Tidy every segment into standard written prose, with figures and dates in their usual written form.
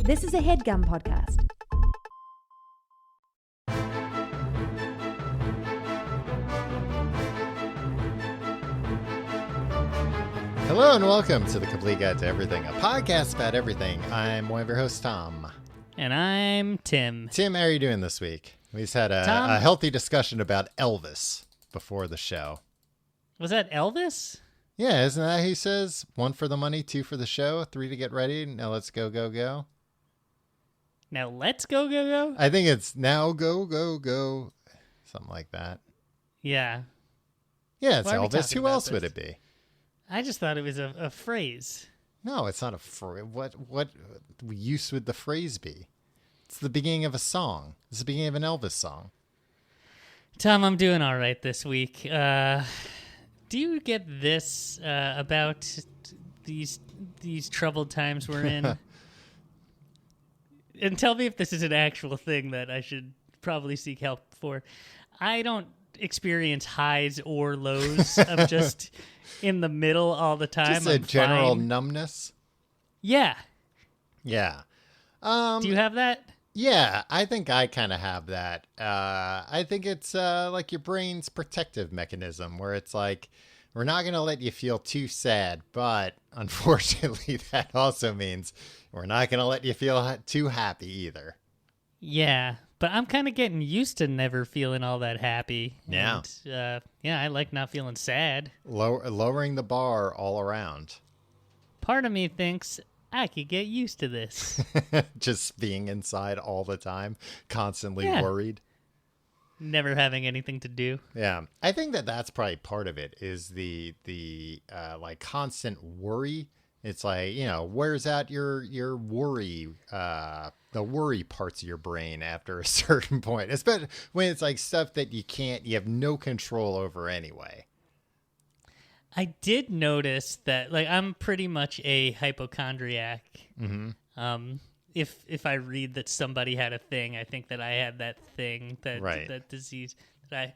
This is a HeadGum podcast. Hello and welcome to The Complete Guide to Everything, a podcast about everything. I'm one of your hosts, Tom. And I'm Tim. Tim, how are you doing this week? We just had a healthy discussion about Elvis before the show. Was that Elvis? Yeah, isn't that he says? 1 for the money, 2 for the show, 3 to get ready. Now let's go, go, go. Now let's go, go, go? I think it's now go, go, go. Something like that. Yeah. Yeah, it's Why are we Elvis. talking Who about else would this? it be? I just thought it was a phrase. No, it's not a phrase. What use would the phrase be? It's the beginning of a song. It's the beginning of an Elvis song. Tom, I'm doing all right this week. Do you get this about these troubled times we're in? And tell me if this is an actual thing that I should probably seek help for. I don't experience highs or lows. I'm just in the middle all the time. Just a general fine. numbness. Yeah. Yeah. Do you have that? Yeah, I think I kind of have that. I think it's like your brain's protective mechanism where it's like, we're not going to let you feel too sad, but unfortunately that also means we're not going to let you feel too happy either. Yeah, but I'm kind of getting used to never feeling all that happy. Yeah. And, I like not feeling sad. Lowering the bar all around. Part of me thinks I could get used to this. Just being inside all the time, constantly Yeah. worried. Never having anything to do. Yeah, I think that's probably part of it is the like constant worry. It's like, wears out your worry, the worry parts of your brain after a certain point, especially when it's like stuff that you have no control over anyway. I did notice that, like, I'm pretty much a hypochondriac. Mm-hmm. If I read that somebody had a thing, I think that I had that thing, that disease that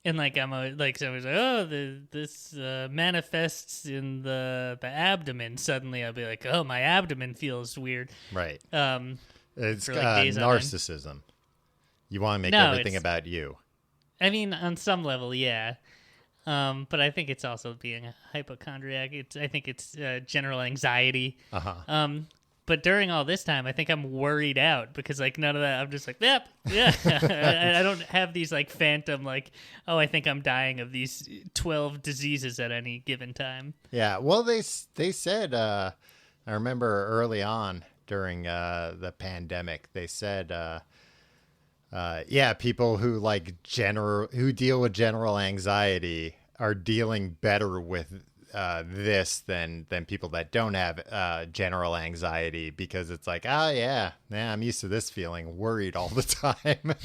and like someone's like, oh, this manifests in the abdomen. Suddenly, I'll be like, oh, my abdomen feels weird. Right. It's for, like, days on end. narcissism. You want to make No, everything about you. I mean, on some level, yeah. But I think it's also being a hypochondriac. I think it's general anxiety. Uh-huh. But during all this time, I think I'm worried out because, like, none of that. I'm just like, yep, yeah. I don't have these, like, phantom, like, oh, I think I'm dying of these 12 diseases at any given time. Yeah. Well, they said, I remember early on during the pandemic, they said, people who who deal with general anxiety are dealing better with this than people that don't have general anxiety, because it's like, I'm used to this feeling, worried all the time.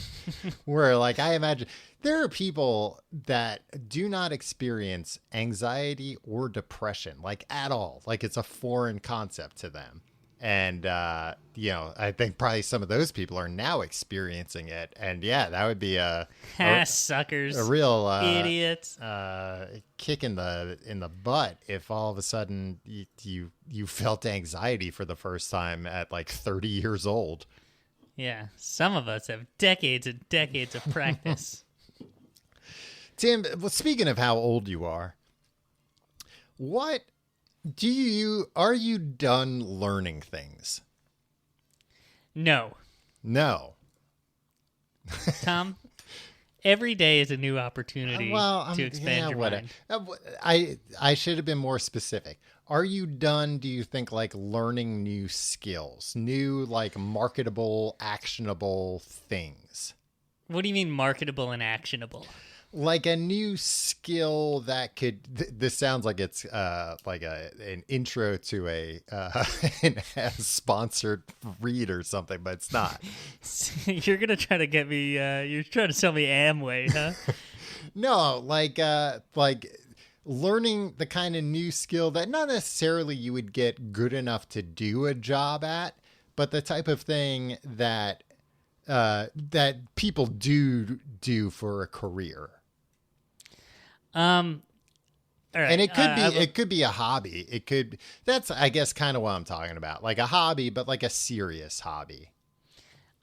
Where, like, I imagine there are people that do not experience anxiety or depression, like, at all. Like, it's a foreign concept to them. And, I think probably some of those people are now experiencing it. And yeah, that would be suckers, a real idiots, kick in the butt if all of a sudden you felt anxiety for the first time at like 30 years old. Yeah, some of us have decades and decades of practice. Tim, well, speaking of how old you are, are you done learning things? No. Tom, every day is a new opportunity to expand your mind. I should have been more specific. Are you done, do you think, like, learning new skills, new, like, marketable, actionable things? What do you mean marketable and actionable? Like a new skill that could. This sounds like it's like an intro to a sponsored read or something, but it's not. You're gonna try to get me. You're trying to sell me Amway, huh? No, like learning the kind of new skill that not necessarily you would get good enough to do a job at, but the type of thing that people do for a career. All right. And it could be a hobby. That's, I guess, kind of what I'm talking about. Like a hobby, but like a serious hobby.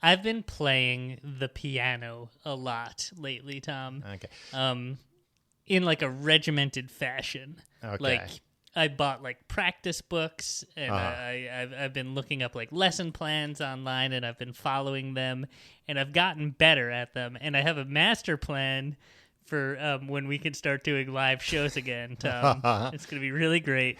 I've been playing the piano a lot lately, Tom. Okay. In like a regimented fashion. Okay. Like I bought like practice books, and I've been looking up like lesson plans online, and I've been following them, and I've gotten better at them, and I have a master plan for when we can start doing live shows again, Tom. It's going to be really great.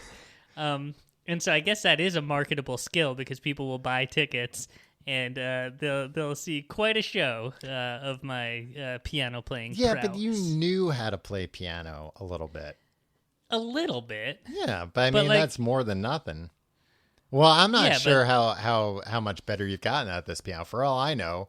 And so I guess that is a marketable skill because people will buy tickets, and they'll see quite a show of my piano playing. Yeah, prowess. but you knew how to play piano a little bit. A little bit. Yeah, but I mean, like, that's more than nothing. Well, I'm not sure how much better you've gotten at this piano. For all I know,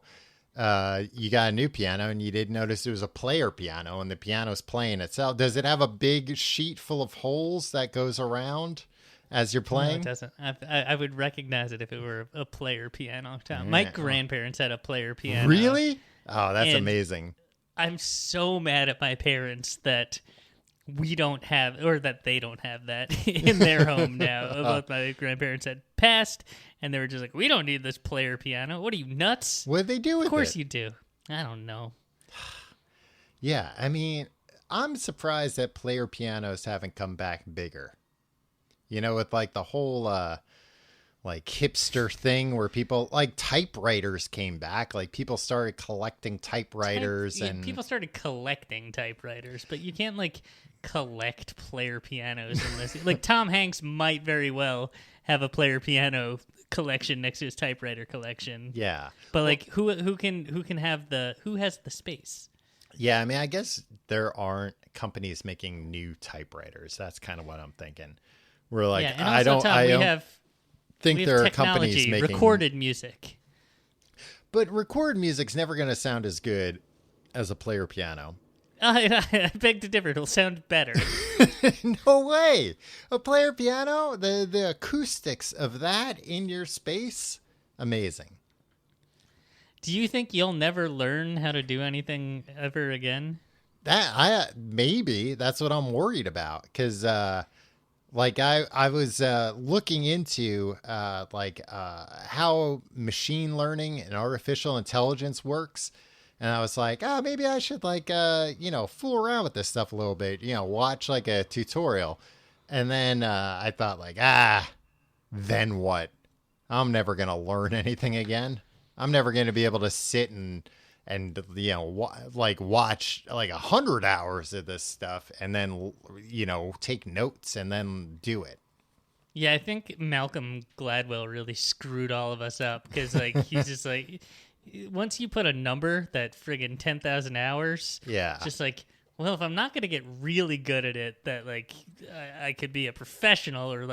you got a new piano and you didn't notice it was a player piano and the piano's playing itself. Does it have a big sheet full of holes that goes around as you're playing? No, it doesn't. I would recognize it if it were a player piano. Tom. Yeah. My grandparents had a player piano. Really? Oh, that's amazing. I'm so mad at my parents that we don't have, or that they don't have that in their home now. Both my grandparents had passed, and they were just like, we don't need this player piano. What are you, nuts? What did they do with it? Of course you do. I don't know. Yeah, I mean, I'm surprised that player pianos haven't come back bigger. You know, with like the whole like hipster thing where people, like, typewriters came back. Like people started collecting typewriters and people started collecting typewriters, but you can't like collect player pianos unless like Tom Hanks might very well have a player piano collection next to his typewriter collection. Yeah. But like who has the space? Yeah, I mean, I guess there aren't companies making new typewriters. That's kind of what I'm thinking. We're like, yeah, and also, Tom, we have there are companies making recorded music. But recorded music's never going to sound as good as a player piano. I beg to differ. It'll sound better. No way. A player piano, the acoustics of that in your space, amazing. Do you think you'll never learn how to do anything ever again? Maybe that's what I'm worried about, because like I was looking into how machine learning and artificial intelligence works. And I was like, maybe I should fool around with this stuff a little bit, watch like a tutorial. And then I thought then what? I'm never going to learn anything again. I'm never going to be able to sit and watch like 100 hours of this stuff and then, take notes and then do it. Yeah, I think Malcolm Gladwell really screwed all of us up because he's just like, once you put a number that friggin' 10,000 hours, just like, well, if I'm not going to get really good at it, that I could be a professional or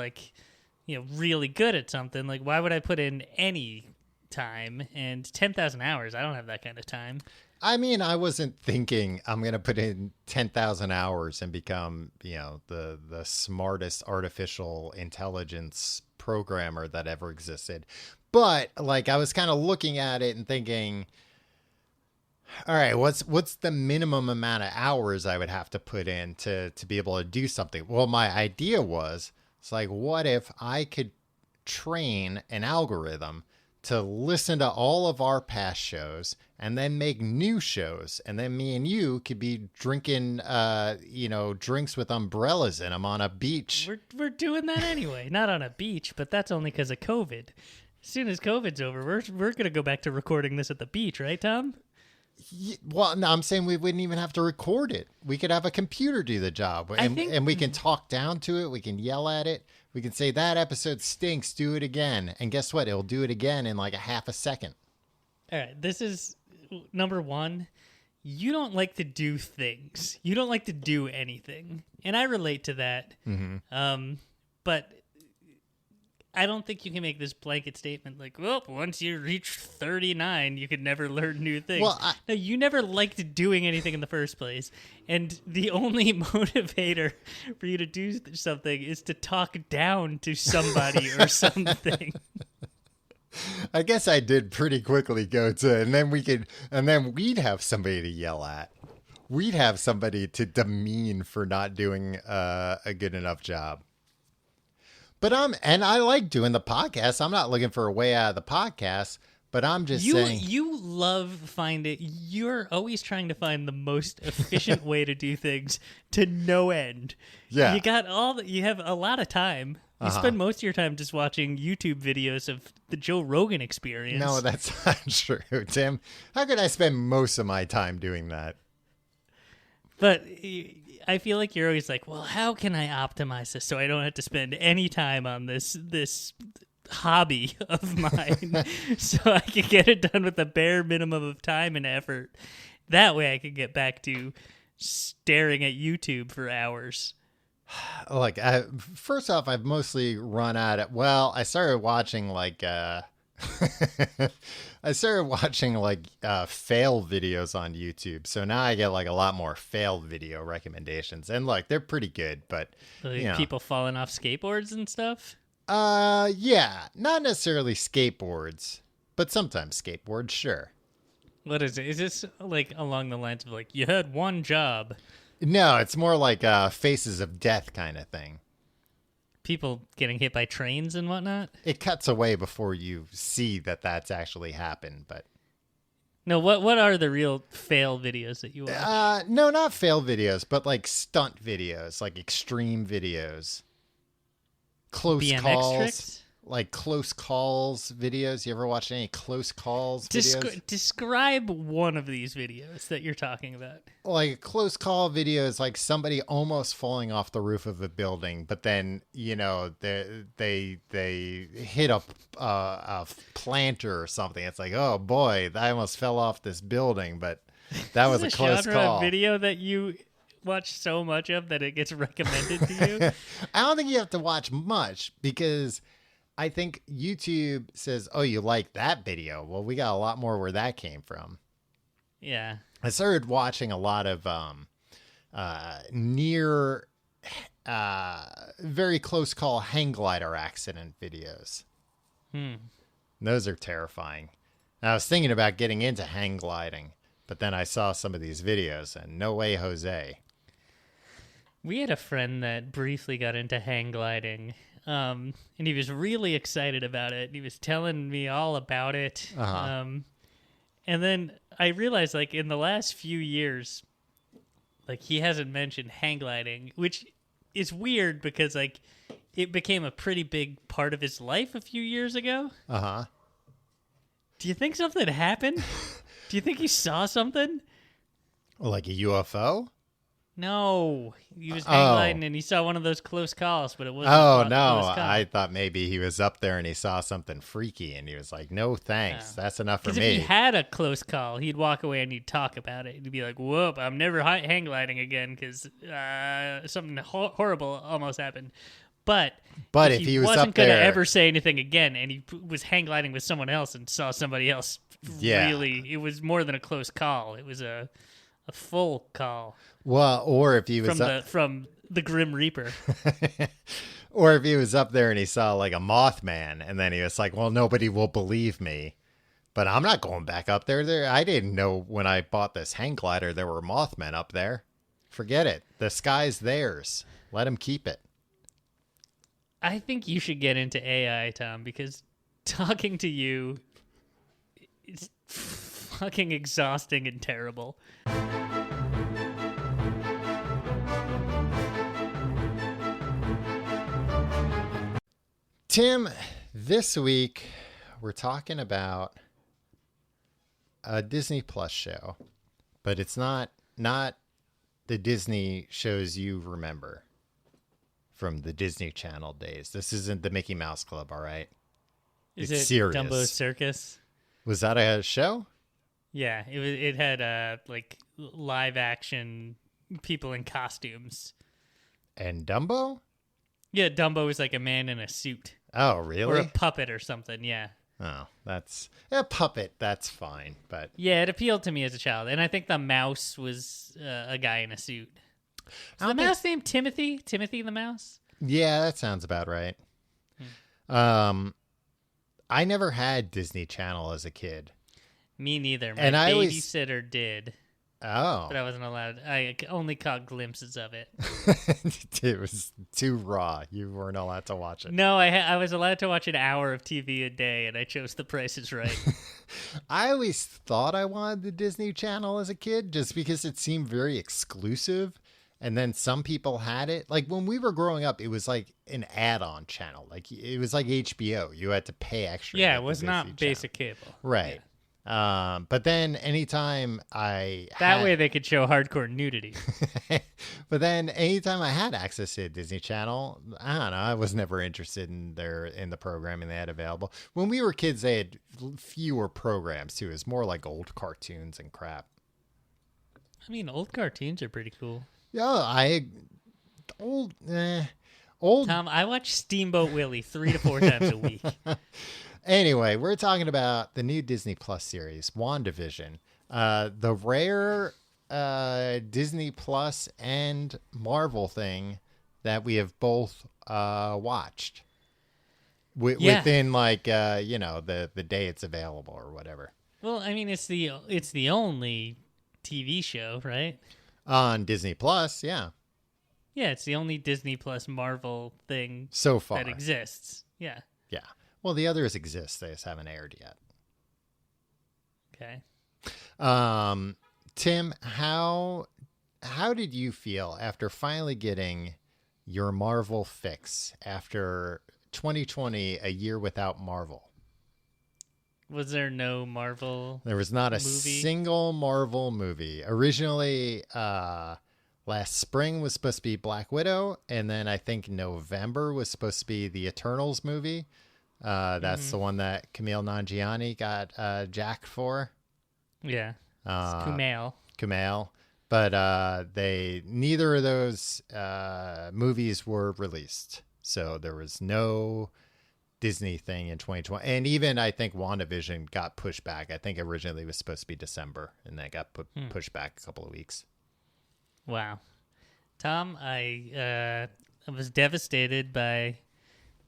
really good at something, why would I put in any time? And 10,000 hours, I don't have that kind of time. I mean, I wasn't thinking I'm going to put in 10,000 hours and become, the smartest artificial intelligence programmer that ever existed. But I was kind of looking at it and thinking, all right, what's the minimum amount of hours I would have to put in to be able to do something? Well, my idea was, it's what if I could train an algorithm to listen to all of our past shows and then make new shows, and then me and you could be drinking drinks with umbrellas in them on a beach. We're doing that anyway. Not on a beach, but that's only because of COVID. As soon as COVID's over, we're going to go back to recording this at the beach, right, Tom? Yeah, well, no, I'm saying we wouldn't even have to record it. We could have a computer do the job, and we can talk down to it. We can yell at it. We can say, that episode stinks, do it again. And guess what? It'll do it again in a half a second. All right, this is number one. You don't like to do things. You don't like to do anything. And I relate to that. Mm-hmm. But I don't think you can make this blanket statement once you reach 39, you can never learn new things. Well, no, you never liked doing anything in the first place. And the only motivator for you to do something is to talk down to somebody or something. I guess I did pretty quickly go to, and then we'd have somebody to yell at. we'd have somebody to demean for not doing a good enough job. But and I like doing the podcast. I'm not looking for a way out of the podcast, but I'm just saying. You love finding. You're always trying to find the most efficient way to do things to no end. Yeah. You have a lot of time. You spend most of your time just watching YouTube videos of the Joe Rogan Experience. No, that's not true, Tim. How could I spend most of my time doing that? But I feel like you're always like, well, how can I optimize this so I don't have to spend any time on this hobby of mine so I can get it done with the bare minimum of time and effort. That way I can get back to staring at YouTube for hours. Like, first off, I've mostly run out of. Well, I started watching fail videos on YouTube. So now I get like a lot more fail video recommendations, and like they're pretty good. But like people falling off skateboards and stuff. Yeah, not necessarily skateboards, but sometimes skateboards. Sure. What is it? Is this like along the lines of like you had one job? No, it's more like Faces of Death kind of thing. People getting hit by trains and whatnot? It cuts away before you see that that's actually happened, but... No, what are the real fail videos that you watch? No, not fail videos, but like stunt videos, like extreme videos. Close BMX calls. Tricks? Like close calls videos. You ever watched any close calls videos? Describe one of these videos that you're talking about. Like a close call video is like somebody almost falling off the roof of a building, but then they hit a planter or something. It's like, oh boy, I almost fell off this building, but that was a close call. Video that you watch so much of that it gets recommended to you. I don't think you have to watch much because I think YouTube says, oh, you like that video? Well, we got a lot more where that came from. Yeah. I started watching a lot of near very close call hang glider accident videos. Those are terrifying. And I was thinking about getting into hang gliding, but then I saw some of these videos and no way, Jose. We had a friend that briefly got into hang gliding. And he was really excited about it. He was telling me all about it. And then I realized, like, in the last few years, like, he hasn't mentioned hang gliding, which is weird because, like, it became a pretty big part of his life a few years ago. Do you think something happened? Do you think he saw something? Like a UFO? No, he was hang gliding and he saw one of those close calls, but it wasn't. Oh no, I thought maybe he was up there and he saw something freaky and he was like, "No thanks, that's enough for me." If he had a close call, he'd walk away and he'd talk about it. He'd be like, "Whoop, I'm never hang gliding again because something horrible almost happened." But if he wasn't going to ever say anything again, and he was hang gliding with someone else and saw somebody else, really, it was more than a close call. It was a full call. Well, or if he was from the Grim Reaper. Or if he was up there and he saw like a Mothman and then he was like, well, nobody will believe me, but I'm not going back up there. I didn't know when I bought this hang glider there were Mothmen up there. Forget it. The sky's theirs. Let them keep it. I think you should get into AI, Tom, because talking to you is fucking exhausting and terrible. Tim, this week we're talking about a Disney Plus show, but it's not the Disney shows you remember from the Disney Channel days. This isn't the Mickey Mouse Club, all right? It's serious. Dumbo Circus? Was that a show? Yeah, it had like live action people in costumes. And Dumbo? Yeah, Dumbo was like a man in a suit. Oh, really? Or a puppet or something, yeah. Oh, that's a puppet. That's fine, but yeah, it appealed to me as a child, and I think the mouse was a guy in a suit. Is the mouse named Timothy? Timothy the mouse? Yeah, that sounds about right. I never had Disney Channel as a kid. Me neither. My babysitter did. Oh. But I wasn't allowed. I only caught glimpses of it. It was too raw. You weren't allowed to watch it. No, I was allowed to watch an hour of TV a day, and I chose The Price is Right. I always thought I wanted the Disney Channel as a kid just because it seemed very exclusive. And then some people had it. Like when we were growing up, it was like an add-on channel. Like it was like HBO. You had to pay extra. Yeah, it was not basic cable. Right. Yeah. But then anytime that way they could show hardcore nudity. But then anytime I had access to Disney Channel, I don't know, I was never interested in the programming they had available. When we were kids, they had fewer programs too. It was more like old cartoons and crap. I mean, old cartoons are pretty cool. Yeah, old. Tom, I watch Steamboat Willie 3 to 4 times a week. Anyway, we're talking about the new Disney Plus series, WandaVision. The rare Disney Plus and Marvel thing that we have both watched within like the day it's available or whatever. Well, I mean, it's the only TV show, right? On Disney Plus, yeah. Yeah, it's the only Disney Plus Marvel thing so far that exists. Yeah. Yeah. Well, the others exist. They just haven't aired yet. Okay. Tim, how did you feel after finally getting your Marvel fix after 2020, a year without Marvel? Was there no Marvel? There was not a movie? single Marvel movie. Originally, last spring was supposed to be Black Widow, and then I think November was supposed to be the Eternals movie. That's the one that Kumail Nanjiani got jacked for. Yeah, it's Kumail. But neither of those movies were released, so there was no Disney thing in 2020. And even I think WandaVision got pushed back. I think originally it was supposed to be December, and that got pushed back a couple of weeks. Wow. Tom, I was devastated by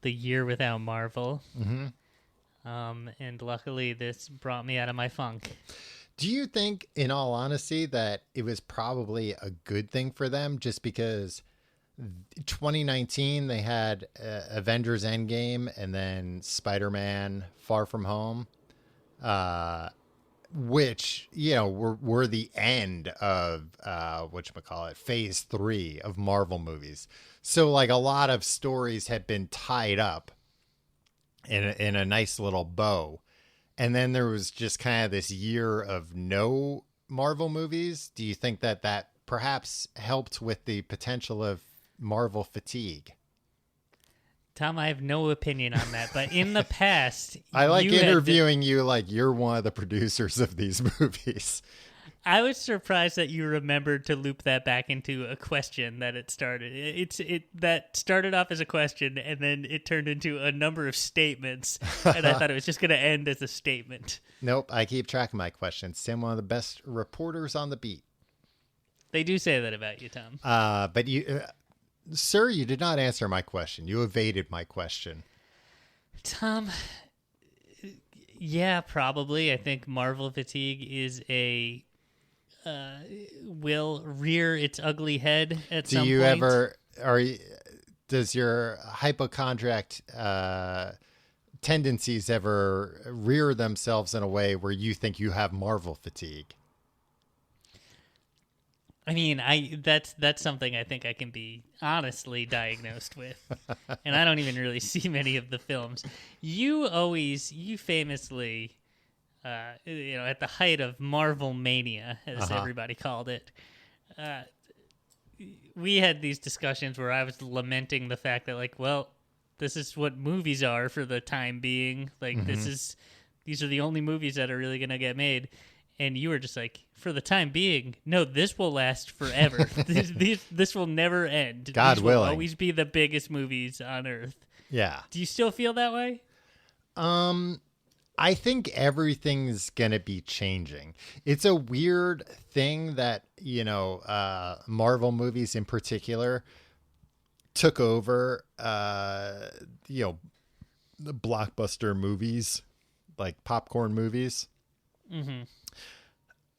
the year without Marvel. Mm-hmm. And luckily this brought me out of my funk. Do you think, in all honesty, that it was probably a good thing for them just because 2019 they had Avengers Endgame and then Spider-Man Far From Home, which, were the end of whatchamacallit, phase 3 of Marvel movies. So like a lot of stories had been tied up in a nice little bow. And then there was just kind of this year of no Marvel movies. Do you think that perhaps helped with the potential of Marvel fatigue? Tom, I have no opinion on that, but in the past, I like interviewing you like you're one of the producers of these movies. I was surprised that you remembered to loop that back into a question that it started. That started off as a question, and then it turned into a number of statements, and I thought it was just going to end as a statement. Nope, I keep track of my questions. Tim, one of the best reporters on the beat. They do say that about you, Tom. But you, sir, you did not answer my question. You evaded my question. Tom, yeah, probably. I think Marvel fatigue is will rear its ugly head at some point. Do you ever, does your hypochondriac tendencies ever rear themselves in a way where you think you have Marvel fatigue? I mean, that's something I think I can be honestly diagnosed with, and I don't even really see many of the films. You famously, at the height of Marvel mania, as everybody called it, we had these discussions where I was lamenting the fact that, like, well, this is what movies are for the time being. Like, these are the only movies that are really gonna get made. And you were just like, for the time being, no, this will last forever. this will never end. God These willing. will always be the biggest movies on Earth. Yeah. Do you still feel that way? I think everything's going to be changing. It's a weird thing that, Marvel movies in particular took over, the blockbuster movies, like popcorn movies. Mm-hmm.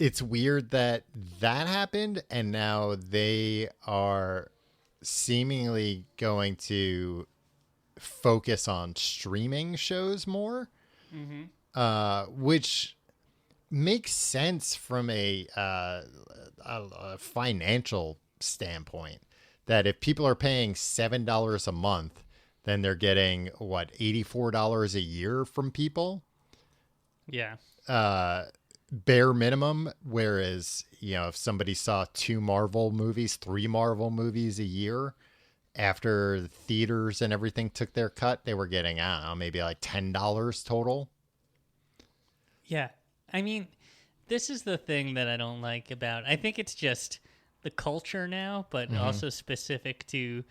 it's weird that happened, and now they are seemingly going to focus on streaming shows more, which makes sense from a financial standpoint. That if people are paying $7 a month, then they're getting $84 a year from people. Yeah. Bare minimum. Whereas, if somebody saw 3 Marvel movies a year after the theaters and everything took their cut, they were getting, I don't know, maybe like $10 total. Yeah. I mean, this is the thing that I don't like about, I think it's just the culture now, but also specific to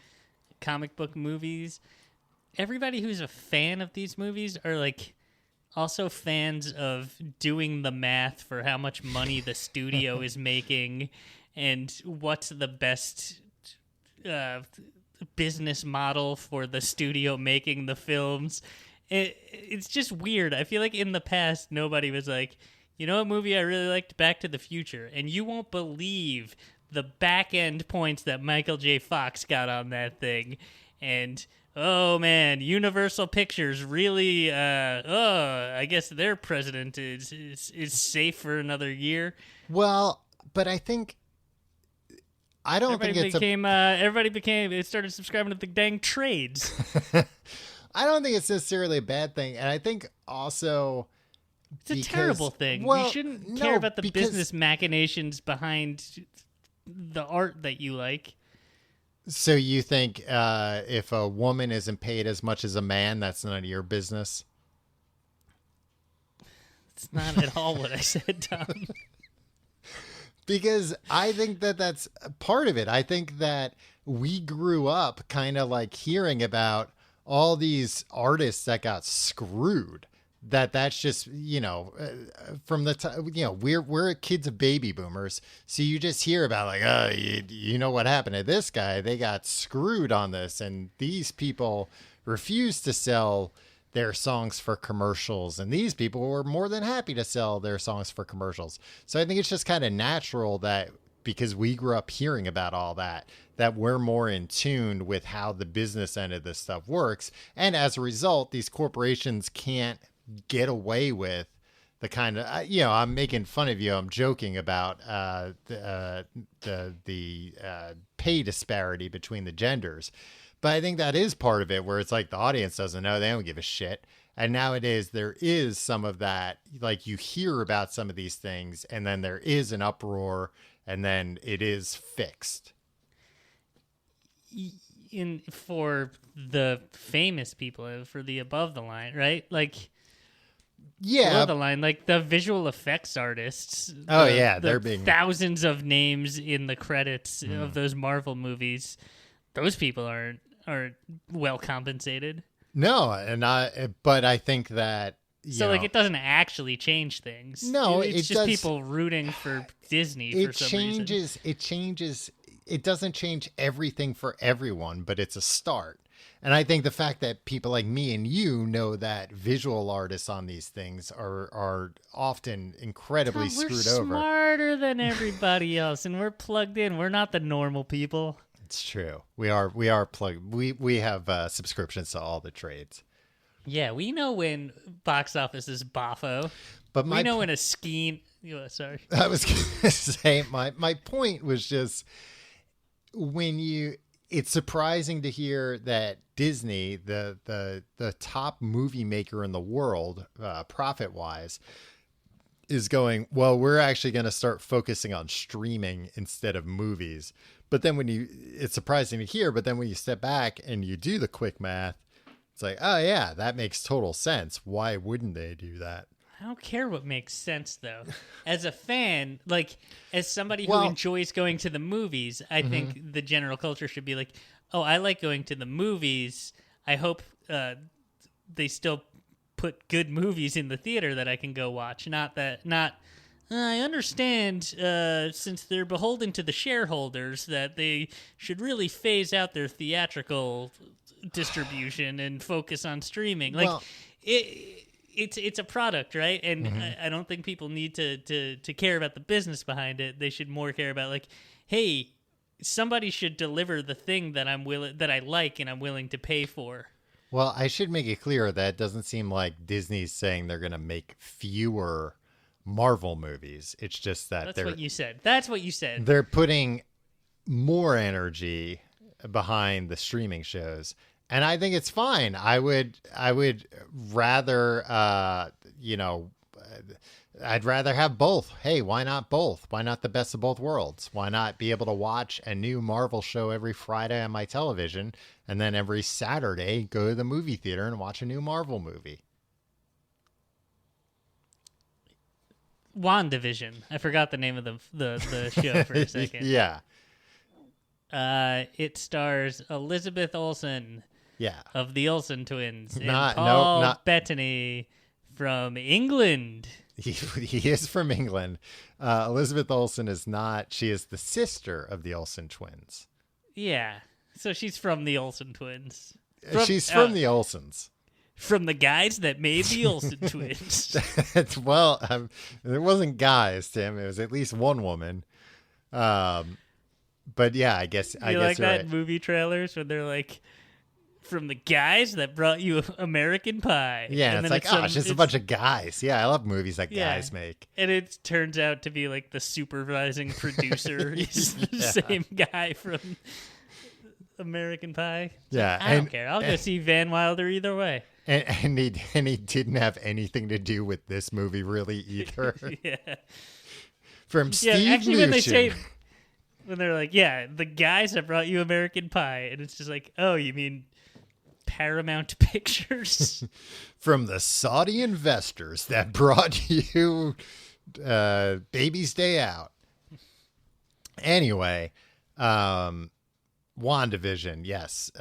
comic book movies. Everybody who's a fan of these movies are like also fans of doing the math for how much money the studio is making and what's the best business model for the studio making the films. It's just weird. I feel like in the past, nobody was like, you know what movie I really liked? Back to the Future. And you won't believe the back end points that Michael J. Fox got on that thing. And oh man, Universal Pictures really, I guess their president is safe for another year. Well, but I think, I don't think it's everybody started subscribing to the dang trades. I don't think it's necessarily a bad thing. And I think also, it's a terrible thing. Well, you shouldn't care about the business machinations behind the art that you like. So you think if a woman isn't paid as much as a man, that's none of your business? It's not at all what I said, Tom. Because I think that that's part of it. I think that we grew up kind of like hearing about all these artists that got screwed. That's just, from the time, we're kids of baby boomers. So you just hear about like, oh, you know what happened to this guy? They got screwed on this. And these people refused to sell their songs for commercials. And these people were more than happy to sell their songs for commercials. So I think it's just kind of natural that because we grew up hearing about all that we're more in tune with how the business end of this stuff works. And as a result, these corporations can't get away with the kind of, I'm making fun of you. I'm joking about the pay disparity between the genders. But I think that is part of it, where it's like the audience doesn't know. They don't give a shit. And nowadays there is some of that, like you hear about some of these things and then there is an uproar and then it is fixed. For the famous people, for the above the line, right? Like, yeah, below the line, like the visual effects artists. They're being thousands of names in the credits of those Marvel movies. Those people aren't well compensated. No, but I think that it doesn't actually change things. No, it's just people rooting for Disney for some reason. It changes. It doesn't change everything for everyone, but it's a start. And I think the fact that people like me and you know that visual artists on these things are often incredibly screwed over. We're smarter than everybody else, and we're plugged in. We're not the normal people. It's true. We are plugged. We have subscriptions to all the trades. Yeah, we know when box office is boffo. But we know when a scheme. Sorry, I was going to say my point was just it's surprising to hear that Disney, the top movie maker in the world, profit wise, is going, well, we're actually going to start focusing on streaming instead of movies. But then it's surprising to hear, but then when you step back and you do the quick math, it's like, oh yeah, that makes total sense. Why wouldn't they do that? I don't care what makes sense, though. As a fan, like, as somebody who enjoys going to the movies, I think the general culture should be like, oh, I like going to the movies. I hope they still put good movies in the theater that I can go watch. I understand, since they're beholden to the shareholders, that they should really phase out their theatrical distribution and focus on streaming. Like, it's a product, right? And I don't think people need to care about the business behind it. They should more care about like, hey, somebody should deliver the thing that I like and I'm willing to pay for. Well, I should make it clear that it doesn't seem like Disney's saying they're going to make fewer Marvel movies. It's just that That's what you said. That's what you said. They're putting more energy behind the streaming shows. And I think it's fine. I would rather, I'd rather have both. Hey, why not both? Why not the best of both worlds? Why not be able to watch a new Marvel show every Friday on my television and then every Saturday go to the movie theater and watch a new Marvel movie? WandaVision. I forgot the name of the show for a second. Yeah. It stars Elizabeth Olsen. Yeah. Of the Olsen twins. And Paul Bettany from England. He is from England. Elizabeth Olsen is not. She is the sister of the Olsen twins. Yeah. So she's from the Olsen twins. She's from the Olsens. From the guys that made the Olsen twins. Well, it wasn't guys, Tim. It was at least one woman. But yeah, I guess you like that right. Movie trailers when they're like, from the guys that brought you American Pie. Yeah, and it's like, it's just a bunch of guys. Yeah, I love movies that guys make. And it turns out to be like the supervising producer is the same guy from American Pie. Yeah. I don't care. I'll go see Van Wilder either way. And he didn't have anything to do with this movie really either. Yeah. From Steve Lucci. When they're like, yeah, the guys that brought you American Pie. And it's just like, oh, you mean Paramount Pictures? From the Saudi investors that brought you Baby's Day Out. Anyway, WandaVision, yes.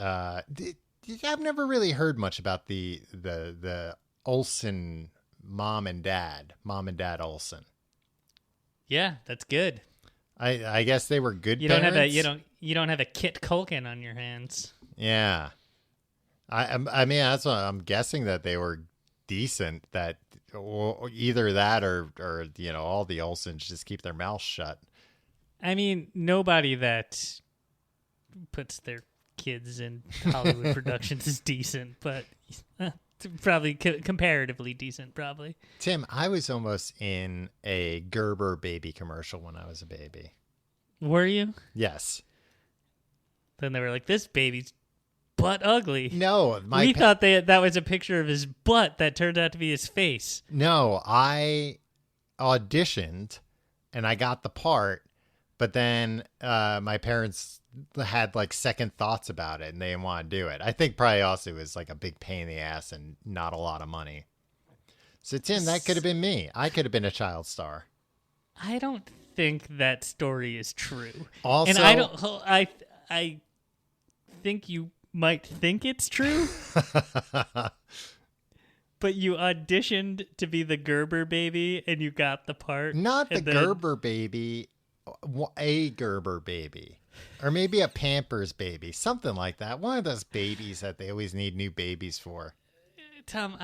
I've never really heard much about the Olsen mom and dad Olsen. Yeah, that's good. I guess they were good. You parents. You don't have a Kit Culkin on your hands. Yeah, I mean that's what I'm guessing, that they were decent. That either that or all the Olsens just keep their mouths shut. I mean, nobody that puts their kids in Hollywood productions is decent, but probably comparatively decent, probably. Tim, I was almost in a Gerber baby commercial when I was a baby. Were you? Yes. Then they were like, this baby's butt ugly. No. We thought that was a picture of his butt that turned out to be his face. No, I auditioned and I got the part, but then my parents had like second thoughts about it and they didn't want to do it. I think probably also it was like a big pain in the ass and not a lot of money. So Tim, that could have been me. I could have been a child star. I don't think that story is true. Also, and I think you might think it's true. But you auditioned to be the Gerber baby and you got the part. Not the Gerber baby, a Gerber baby. Or maybe a Pampers baby, something like that. One of those babies that they always need new babies for. Tom,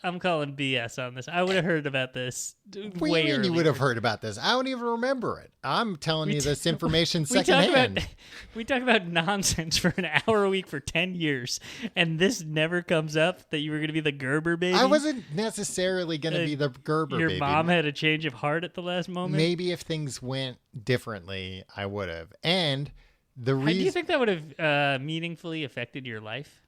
I'm calling BS on this. I would have heard about this way earlier. You would have heard about this? I don't even remember it. I'm telling you this information secondhand. We talk about nonsense for an hour a week for 10 years, and this never comes up that you were going to be the Gerber baby? I wasn't necessarily going to be the Gerber baby. Your mom had a change of heart at the last moment? Maybe if things went differently, I would have. And the reason... Do you think that would have meaningfully affected your life?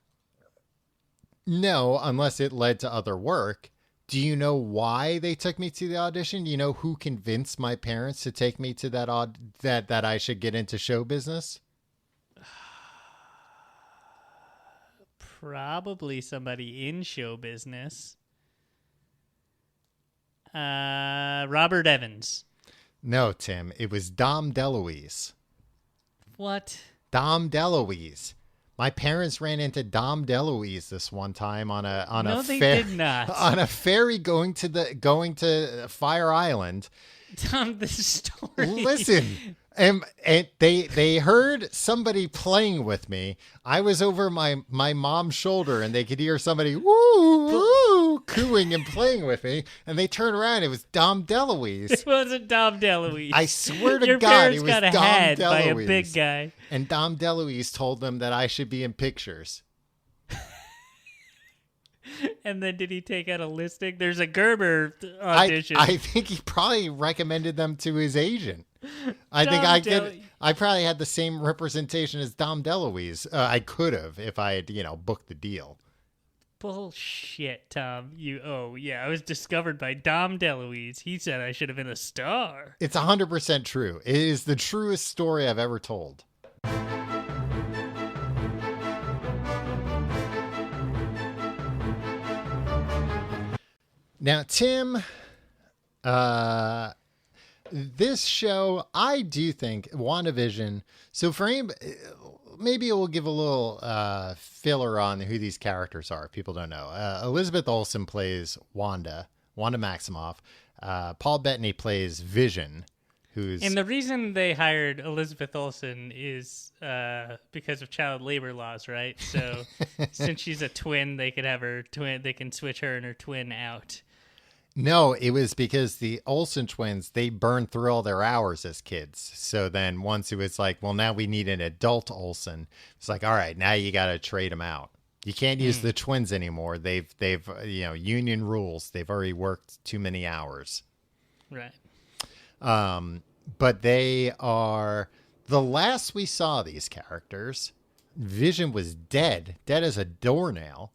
No, unless it led to other work. Do you know why they took me to the audition? Do you know who convinced my parents to take me to that that I should get into show business? Probably somebody in show business. Robert Evans. No, Tim. It was Dom DeLuise. What? Dom DeLuise. My parents ran into Dom DeLuise this one time on a ferry going to Fire Island. Tom, this story. Listen, And they heard somebody playing with me. I was over my mom's shoulder, and they could hear somebody woo woo cooing and playing with me. And they turned around. It was Dom DeLuise. It wasn't Dom DeLuise. I swear to Your God, parents it was got Dom had DeLuise. by a big guy. And Dom DeLuise told them that I should be in pictures. And then did he take out a listing? There's a Gerber audition. I think he probably recommended them to his agent. I probably had the same representation as Dom DeLuise. I could have if I had, booked the deal. Bullshit, Tom. I was discovered by Dom DeLuise. He said I should have been a star. It's 100% true. It is the truest story I've ever told. Now, Tim, this show, I do think, WandaVision, so for maybe we'll give a little filler on who these characters are, if people don't know. Elizabeth Olsen plays Wanda Maximoff. Paul Bettany plays Vision, And the reason they hired Elizabeth Olsen is because of child labor laws, right? So since she's a twin, they could have her twin. They can switch her and her twin out. No, it was because the Olsen twins, they burned through all their hours as kids. So then once it was like, well, now we need an adult Olsen. It's like, all right, now you got to trade them out. You can't use the twins anymore. They've union rules. They've already worked too many hours. Right. But they are, the last we saw these characters, Vision was dead as a doornail.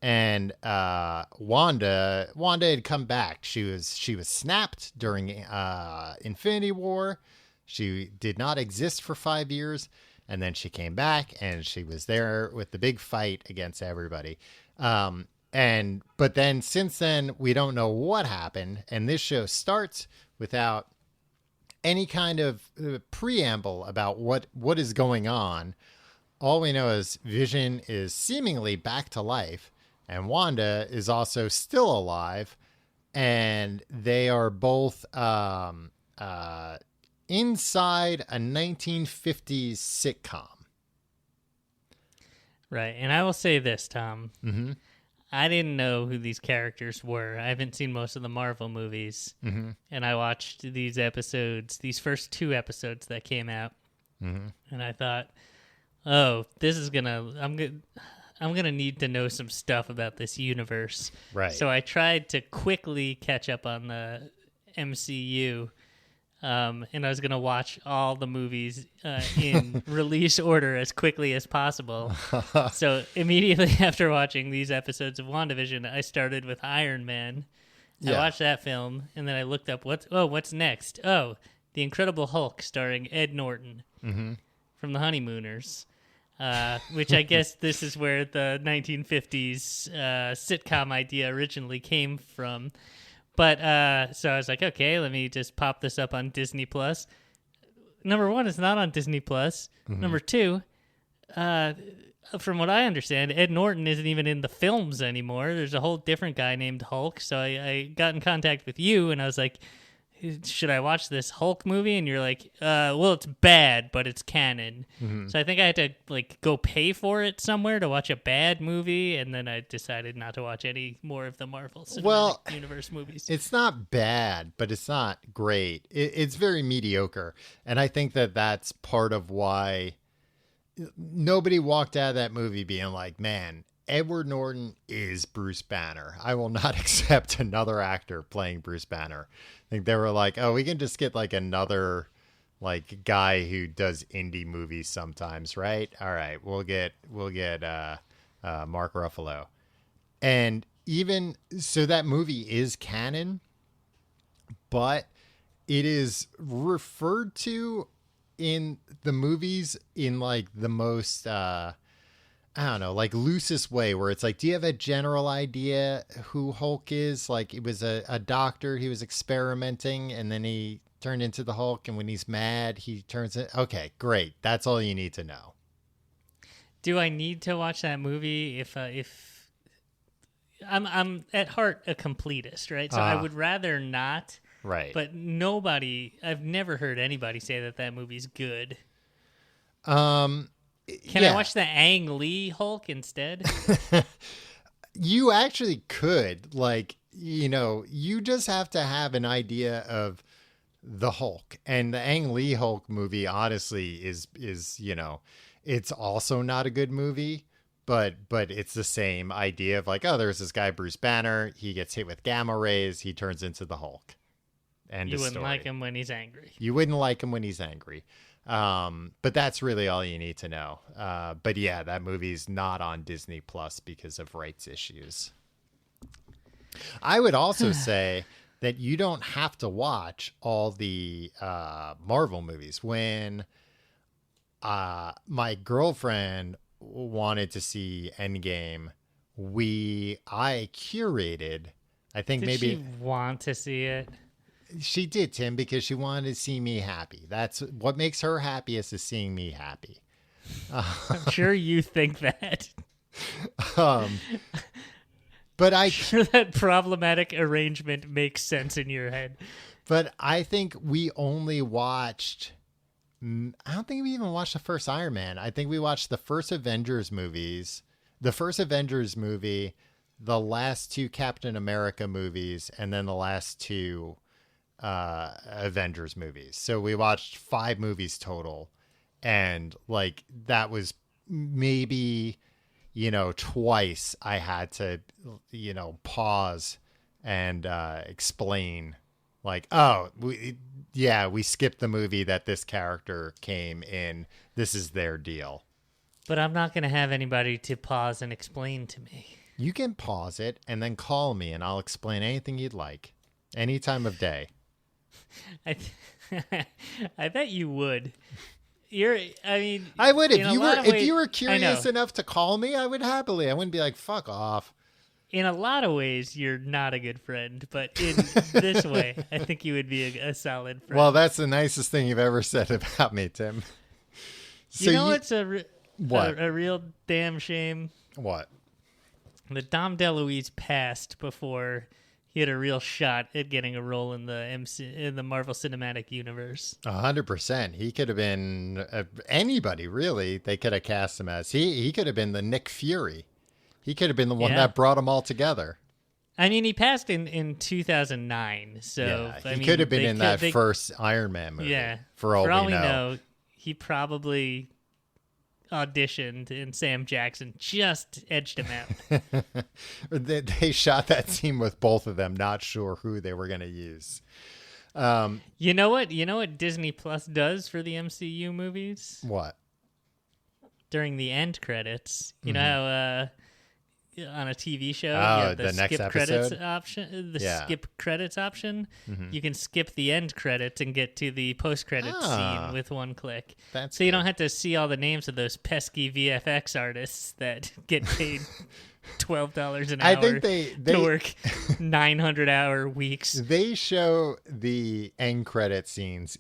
And Wanda had come back. She was snapped during Infinity War. She did not exist for 5 years, and then she came back, and she was there with the big fight against everybody. But then since then, we don't know what happened, and this show starts without any kind of preamble about what is going on. All we know is Vision is seemingly back to life. And Wanda is also still alive, and they are both inside a 1950s sitcom. Right, and I will say this, Tom. Mm-hmm. I didn't know who these characters were. I haven't seen most of the Marvel movies, and I watched these episodes, these first 2 episodes that came out, and I thought, oh, this is I'm going to need to know some stuff about this universe. Right. So I tried to quickly catch up on the MCU, and I was going to watch all the movies in release order as quickly as possible. So immediately after watching these episodes of WandaVision, I started with Iron Man. Yeah. I watched that film, and then I looked up, what's next? Oh, The Incredible Hulk starring Ed Norton from The Honeymooners. Which I guess this is where the 1950s sitcom idea originally came from. But so I was like, okay, let me just pop this up on Disney Plus. Number 1, it's not on Disney Plus. Number 2, from what I understand, Ed Norton isn't even in the films anymore. There's a whole different guy named Hulk. So I got in contact with you, and I was like, should I watch this Hulk movie? And you're like, well, it's bad, but it's canon. So I think I had to go pay for it somewhere to watch a bad movie, and then I decided not to watch any more of the Marvel Cinematic Universe movies. It's not bad, but it's not great. It's very mediocre, and I think that that's part of why nobody walked out of that movie being like, man, Edward Norton is Bruce Banner. I will not accept another actor playing Bruce Banner. I think they were like, oh, we can just get another guy who does indie movies sometimes, right? All right, we'll get Mark Ruffalo. And even so, that movie is canon, but it is referred to in the movies in the most I don't know, loosest way, where it's do you have a general idea who Hulk is? It was a doctor, he was experimenting, and then he turned into the Hulk, and when he's mad, he turns it. Okay, great. That's all you need to know. Do I need to watch that movie if I'm at heart a completist, right? So I would rather not Right. But I've never heard anybody say that movie's good. Can I watch the Ang Lee Hulk instead? You actually could. Like, you just have to have an idea of the Hulk. And the Ang Lee Hulk movie, honestly, is it's also not a good movie. But it's the same idea of like, oh, there's this guy, Bruce Banner. He gets hit with gamma rays. He turns into the Hulk. You wouldn't like him when he's angry. You wouldn't like him when he's angry. But that's really all you need to know. But yeah, that movie's not on Disney Plus because of rights issues. I would also say that you don't have to watch all the Marvel movies. When my girlfriend wanted to see Endgame, I curated, I think Did she want to see it? She did, Tim, because she wanted to see me happy. That's what makes her happiest, is seeing me happy. I'm sure you think that. But I'm sure that problematic arrangement makes sense in your head. But I think we only watched, I don't think we even watched the first Iron Man. I think we watched the first Avengers movies, the last two Captain America movies, and then the last two Avengers movies. So we watched 5 movies total. And like, that was maybe, twice I had to, pause and explain like, oh, we skipped the movie that this character came in. This is their deal. But I'm not going to have anybody to pause and explain to me. You can pause it and then call me and I'll explain anything you'd like. Any time of day. I bet you would. I would if you were curious enough to call me. I would happily. I wouldn't be like, fuck off. In a lot of ways, you're not a good friend, but in this way, I think you would be a solid friend. Well, that's the nicest thing you've ever said about me, Tim. So it's a real damn shame. What? That Dom DeLuise passed before he had a real shot at getting a role in the Marvel Cinematic Universe. 100%. He could have been anybody, really. They could have cast him as. He could have been the Nick Fury. He could have been the one that brought them all together. I mean, he passed in 2009, so he could have been in that first Iron Man movie. Yeah, for all we know, he probably auditioned and Sam Jackson just edged him out. They shot that scene with both of them, not sure who they were going to use. You know what Disney Plus does for the MCU movies? What? During the end credits, you know how on a TV show, you have the next skip episode credits option. Skip credits option. You can skip the end credits and get to the post credits scene with one click. So you don't have to see all the names of those pesky VFX artists that get paid $12 an hour. I think they to work 900-hour weeks. They show the end credit scenes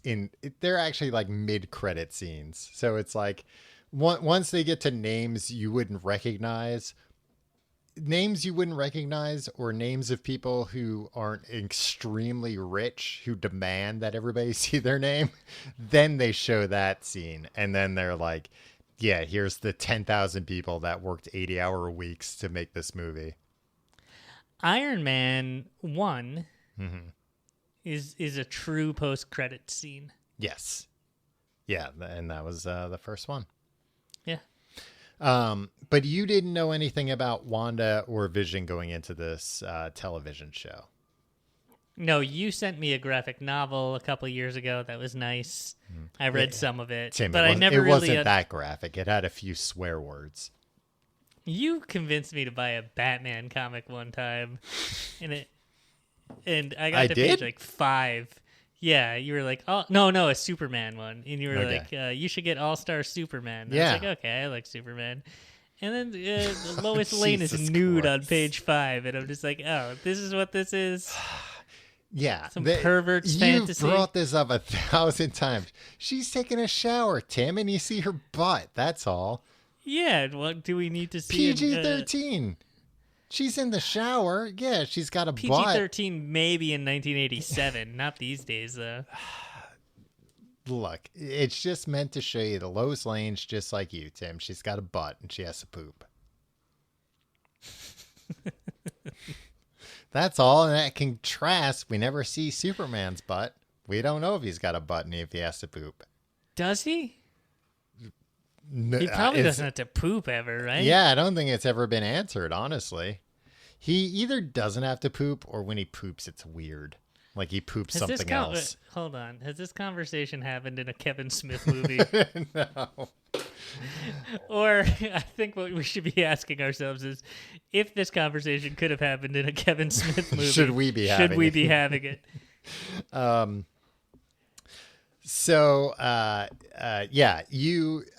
they're actually like mid-credit scenes. So it's like once they get to names you wouldn't recognize. Or names of people who aren't extremely rich who demand that everybody see their name, then they show that scene. And then they're like, yeah, here's the 10,000 people that worked 80-hour weeks to make this movie. Iron Man 1 is a true post-credit scene. Yes. Yeah, and that was the first one. Yeah. But you didn't know anything about Wanda or Vision going into this television show. No, you sent me a graphic novel a couple of years ago. That was nice. I read some of it, Tim, but it wasn't that graphic. It had a few swear words. You convinced me to buy a Batman comic one time, and I got to page like 5. Yeah, you were like, oh, no, a Superman one. And you were like, you should get All-Star Superman. And I was like, okay, I like Superman. And then Lois Lane is nude on page 5. And I'm just like, oh, this is what this is? Yeah. Some pervert's fantasy. You brought this up 1,000 times. She's taking a shower, Tim, and you see her butt. That's all. Yeah, what do we need to see? PG-13. She's in the shower. Yeah, she's got a butt. PG-13 maybe in 1987, not these days though. Look, it's just meant to show you the Lois Lane's just like you, Tim. She's got a butt and she has to poop. That's all. And that contrasts. We never see Superman's butt. We don't know if he's got a butt and if he has to poop. Does he? No, He probably doesn't have to poop ever, right? Yeah, I don't think it's ever been answered, honestly. He either doesn't have to poop or when he poops, it's weird. Like he poops something else. Hold on. Has this conversation happened in a Kevin Smith movie? No. Or I think what we should be asking ourselves is, if this conversation could have happened in a Kevin Smith movie, should we be having it? So, yeah,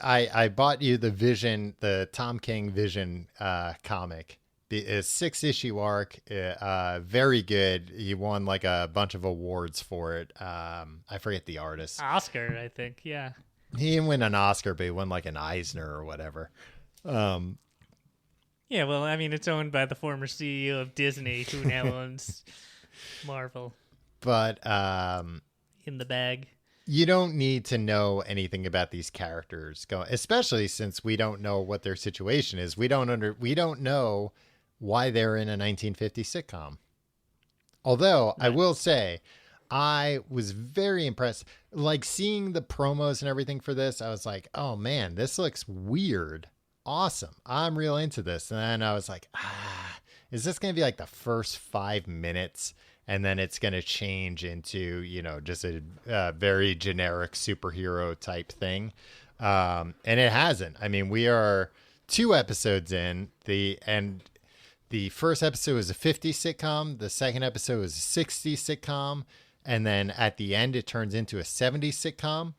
I bought you the Tom King Vision comic. It's 6-issue arc, very good. He won like a bunch of awards for it. I forget the artist. Oscar, I think. Yeah. He didn't win an Oscar, but he won like an Eisner or whatever. Yeah, well, I mean, it's owned by the former CEO of Disney, who now owns Marvel. But in the bag. You don't need to know anything about these characters, especially since we don't know what their situation is. We don't know why they're in a 1950s sitcom. Although right. I will say, I was very impressed. Like seeing the promos and everything for this, I was like, oh man, this looks weird. Awesome. I'm real into this. And then I was like, is this going to be like the first 5 minutes? And then it's going to change into, just a very generic superhero type thing. And it hasn't. I mean, we are 2 episodes in. The first episode was a 50s sitcom. The second episode was a 60s sitcom. And then at the end, it turns into a 70s sitcom.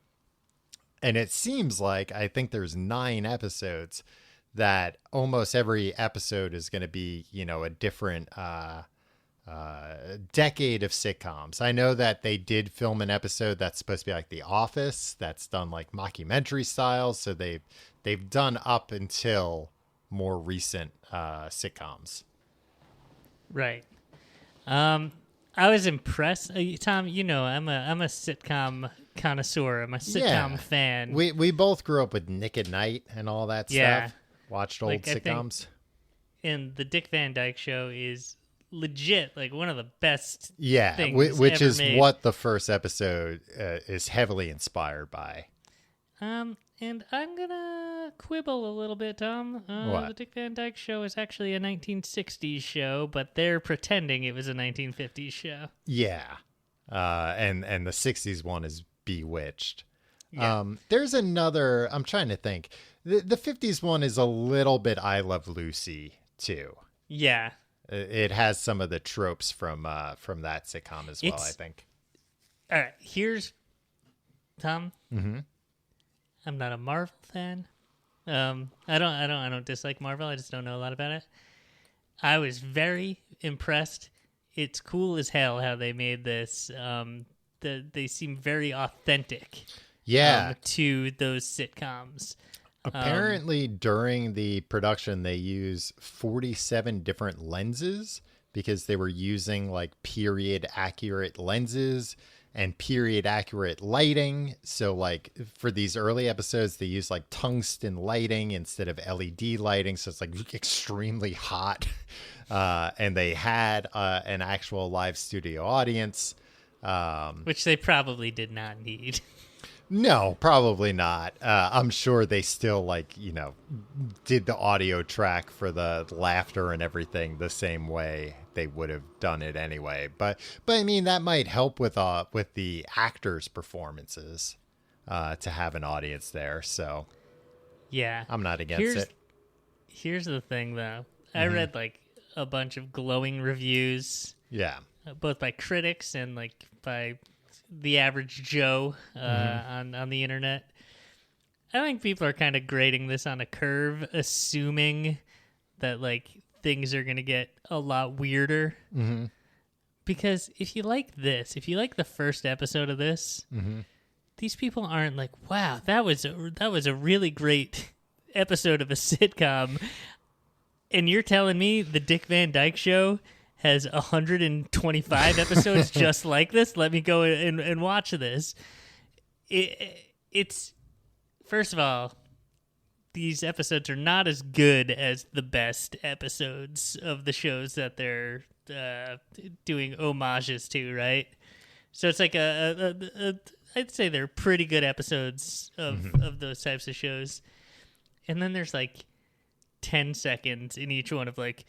And it seems like, I think there's 9 episodes, that almost every episode is going to be, a different decade of sitcoms. I know that they did film an episode that's supposed to be like The Office, that's done like mockumentary style. So they've done up until more recent sitcoms. Right. I was impressed. Tom, I'm a sitcom connoisseur. I'm a sitcom fan. We both grew up with Nick at Night and all that stuff. Watched old sitcoms. And the Dick Van Dyke Show is legit like one of the best things which ever is made. What the first episode is heavily inspired by. And I'm gonna quibble a little bit, Tom. The Dick Van Dyke Show is actually a 1960s show, but they're pretending it was a 1950s show. Yeah. And the 60s one is Bewitched. Yeah. There's another, I'm trying to think. The 50s one is a little bit I Love Lucy too. Yeah. It has some of the tropes from that sitcom as well, I think. All right, here's Tom. Mm-hmm. I'm not a Marvel fan. I don't dislike Marvel. I just don't know a lot about it. I was very impressed. It's cool as hell how they made this. They seem very authentic. Yeah. To those sitcoms. Apparently, during the production, they use 47 different lenses because they were using like period accurate lenses and period accurate lighting. So like for these early episodes, they use like tungsten lighting instead of LED lighting. So it's like extremely hot. And they had an actual live studio audience. Which they probably did not need. No, probably not. I'm sure they still did the audio track for the laughter and everything the same way they would have done it anyway. But I mean, that might help with the actors' performances to have an audience there. So yeah, I'm not against it. Here's the thing, though. I read like a bunch of glowing reviews. Yeah, both by critics and like by the average Joe on the internet. I think people are kind of grading this on a curve, assuming that like things are going to get a lot weirder. Mm-hmm. Because if you like the first episode of this, these people aren't like, wow, that was a really great episode of a sitcom. And you're telling me the Dick Van Dyke Show has 125 episodes just like this? Let me go and watch this. It's first of all, these episodes are not as good as the best episodes of the shows that they're doing homages to, right? So it's like I'd say they're pretty good episodes of those types of shows. And then there's like 10 seconds in each one of like,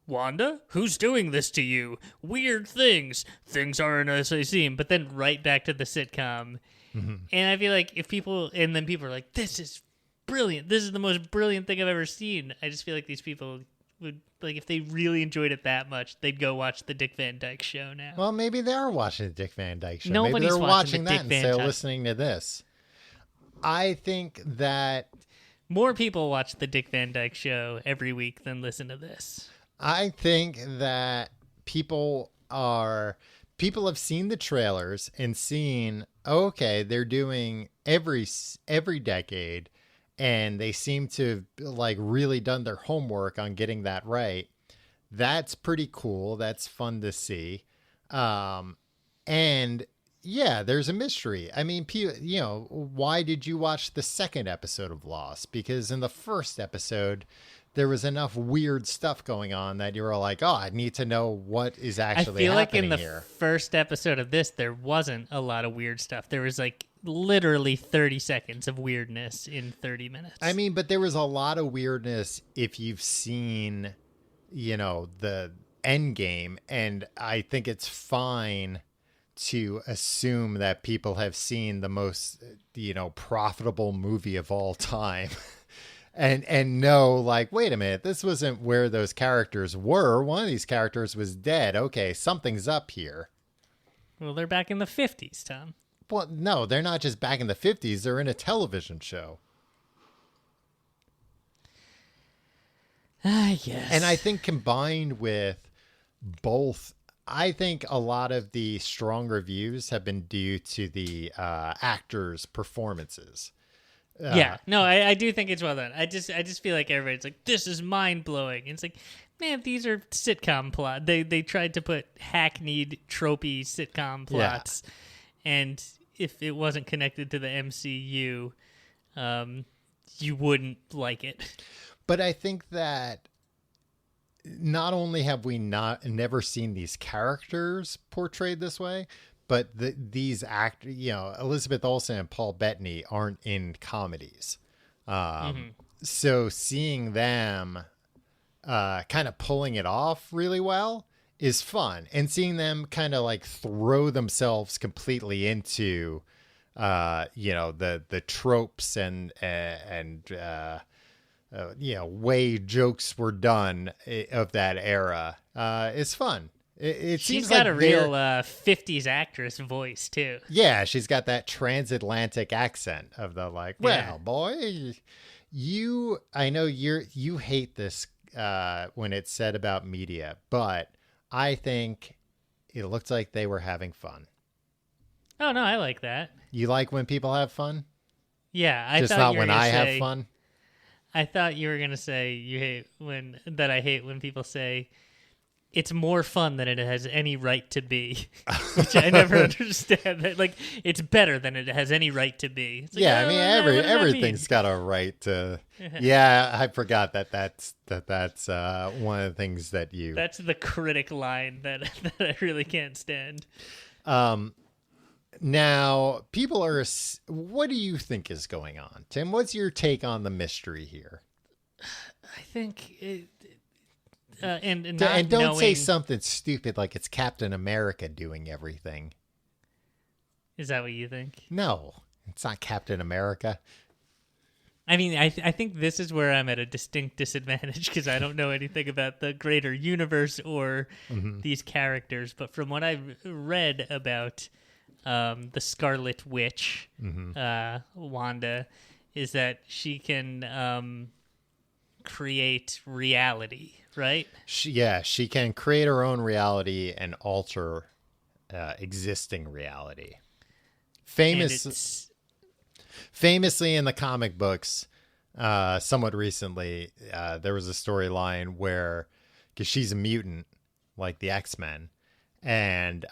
Wanda, who's doing this to you? Weird things. Things aren't as they seem. But then right back to the sitcom. And I feel like people are like, this is brilliant. This is the most brilliant thing I've ever seen. I just feel like these people would, like, if they really enjoyed it that much, they'd go watch the Dick Van Dyke Show now. Well, maybe they are watching the Dick Van Dyke Show. Nobody's maybe they're watching the that Dick Van instead of Dyke. listening to this. I think that more people watch the Dick Van Dyke Show every week than listen to this. I think that people have seen the trailers and seen, okay, they're doing every decade, and they seem to like really done their homework on getting that right. That's pretty cool. That's fun to see. And yeah, there's a mystery. I mean, why did you watch the second episode of Lost? Because in the first episode, there was enough weird stuff going on that you were like, oh, I need to know what is actually happening here. I feel like in the first episode of this, there wasn't a lot of weird stuff. There was like literally 30 seconds of weirdness in 30 minutes. I mean, but there was a lot of weirdness if you've seen, the end game. And I think it's fine to assume that people have seen the most, profitable movie of all time. And know, like, wait a minute, this wasn't where those characters were. One of these characters was dead. Okay, something's up here. Well, they're back in the 50s, Tom. Well, no, they're not just back in the 50s. They're in a television show. Yes. And I think combined with both, I think a lot of the strong reviews have been due to the actors' performances. Yeah, no, I do think it's well done. I just feel like everybody's like, this is mind blowing. It's like, man, these are sitcom plot. They tried to put hackneyed, tropey sitcom plots, and if it wasn't connected to the MCU, you wouldn't like it. But I think that not only have we never seen these characters portrayed this way, but these actors, Elizabeth Olsen and Paul Bettany aren't in comedies. So seeing them kind of pulling it off really well is fun. And seeing them kind of like throw themselves completely into, the tropes and way jokes were done of that era is fun. It she's seems got like a real 50s actress voice too. Yeah, she's got that transatlantic accent of the like, well, boy, I know you hate this when it's said about media, but I think it looked like they were having fun. Oh no, I like that. You like when people have fun? Yeah, just not when I have fun. I thought you were gonna say I hate when people say it's more fun than it has any right to be, which I never understand. That like it's better than it has any right to be. It's like, yeah, I mean everything's got a right to. Yeah, I forgot that's one of the things that you. That's the critic line that I really can't stand. Now people are. What do you think is going on, Tim? What's your take on the mystery here? I think and don't say something stupid like it's Captain America doing everything. Is that what you think? No, it's not Captain America. I mean, I think this is where I'm at a distinct disadvantage because I don't know anything about the greater universe or these characters. But from what I've read about the Scarlet Witch, Wanda, is that she can create reality, right? She can create her own reality and alter existing reality. Famously in the comic books, somewhat recently, there was a storyline where, because she's a mutant, like the X-Men, and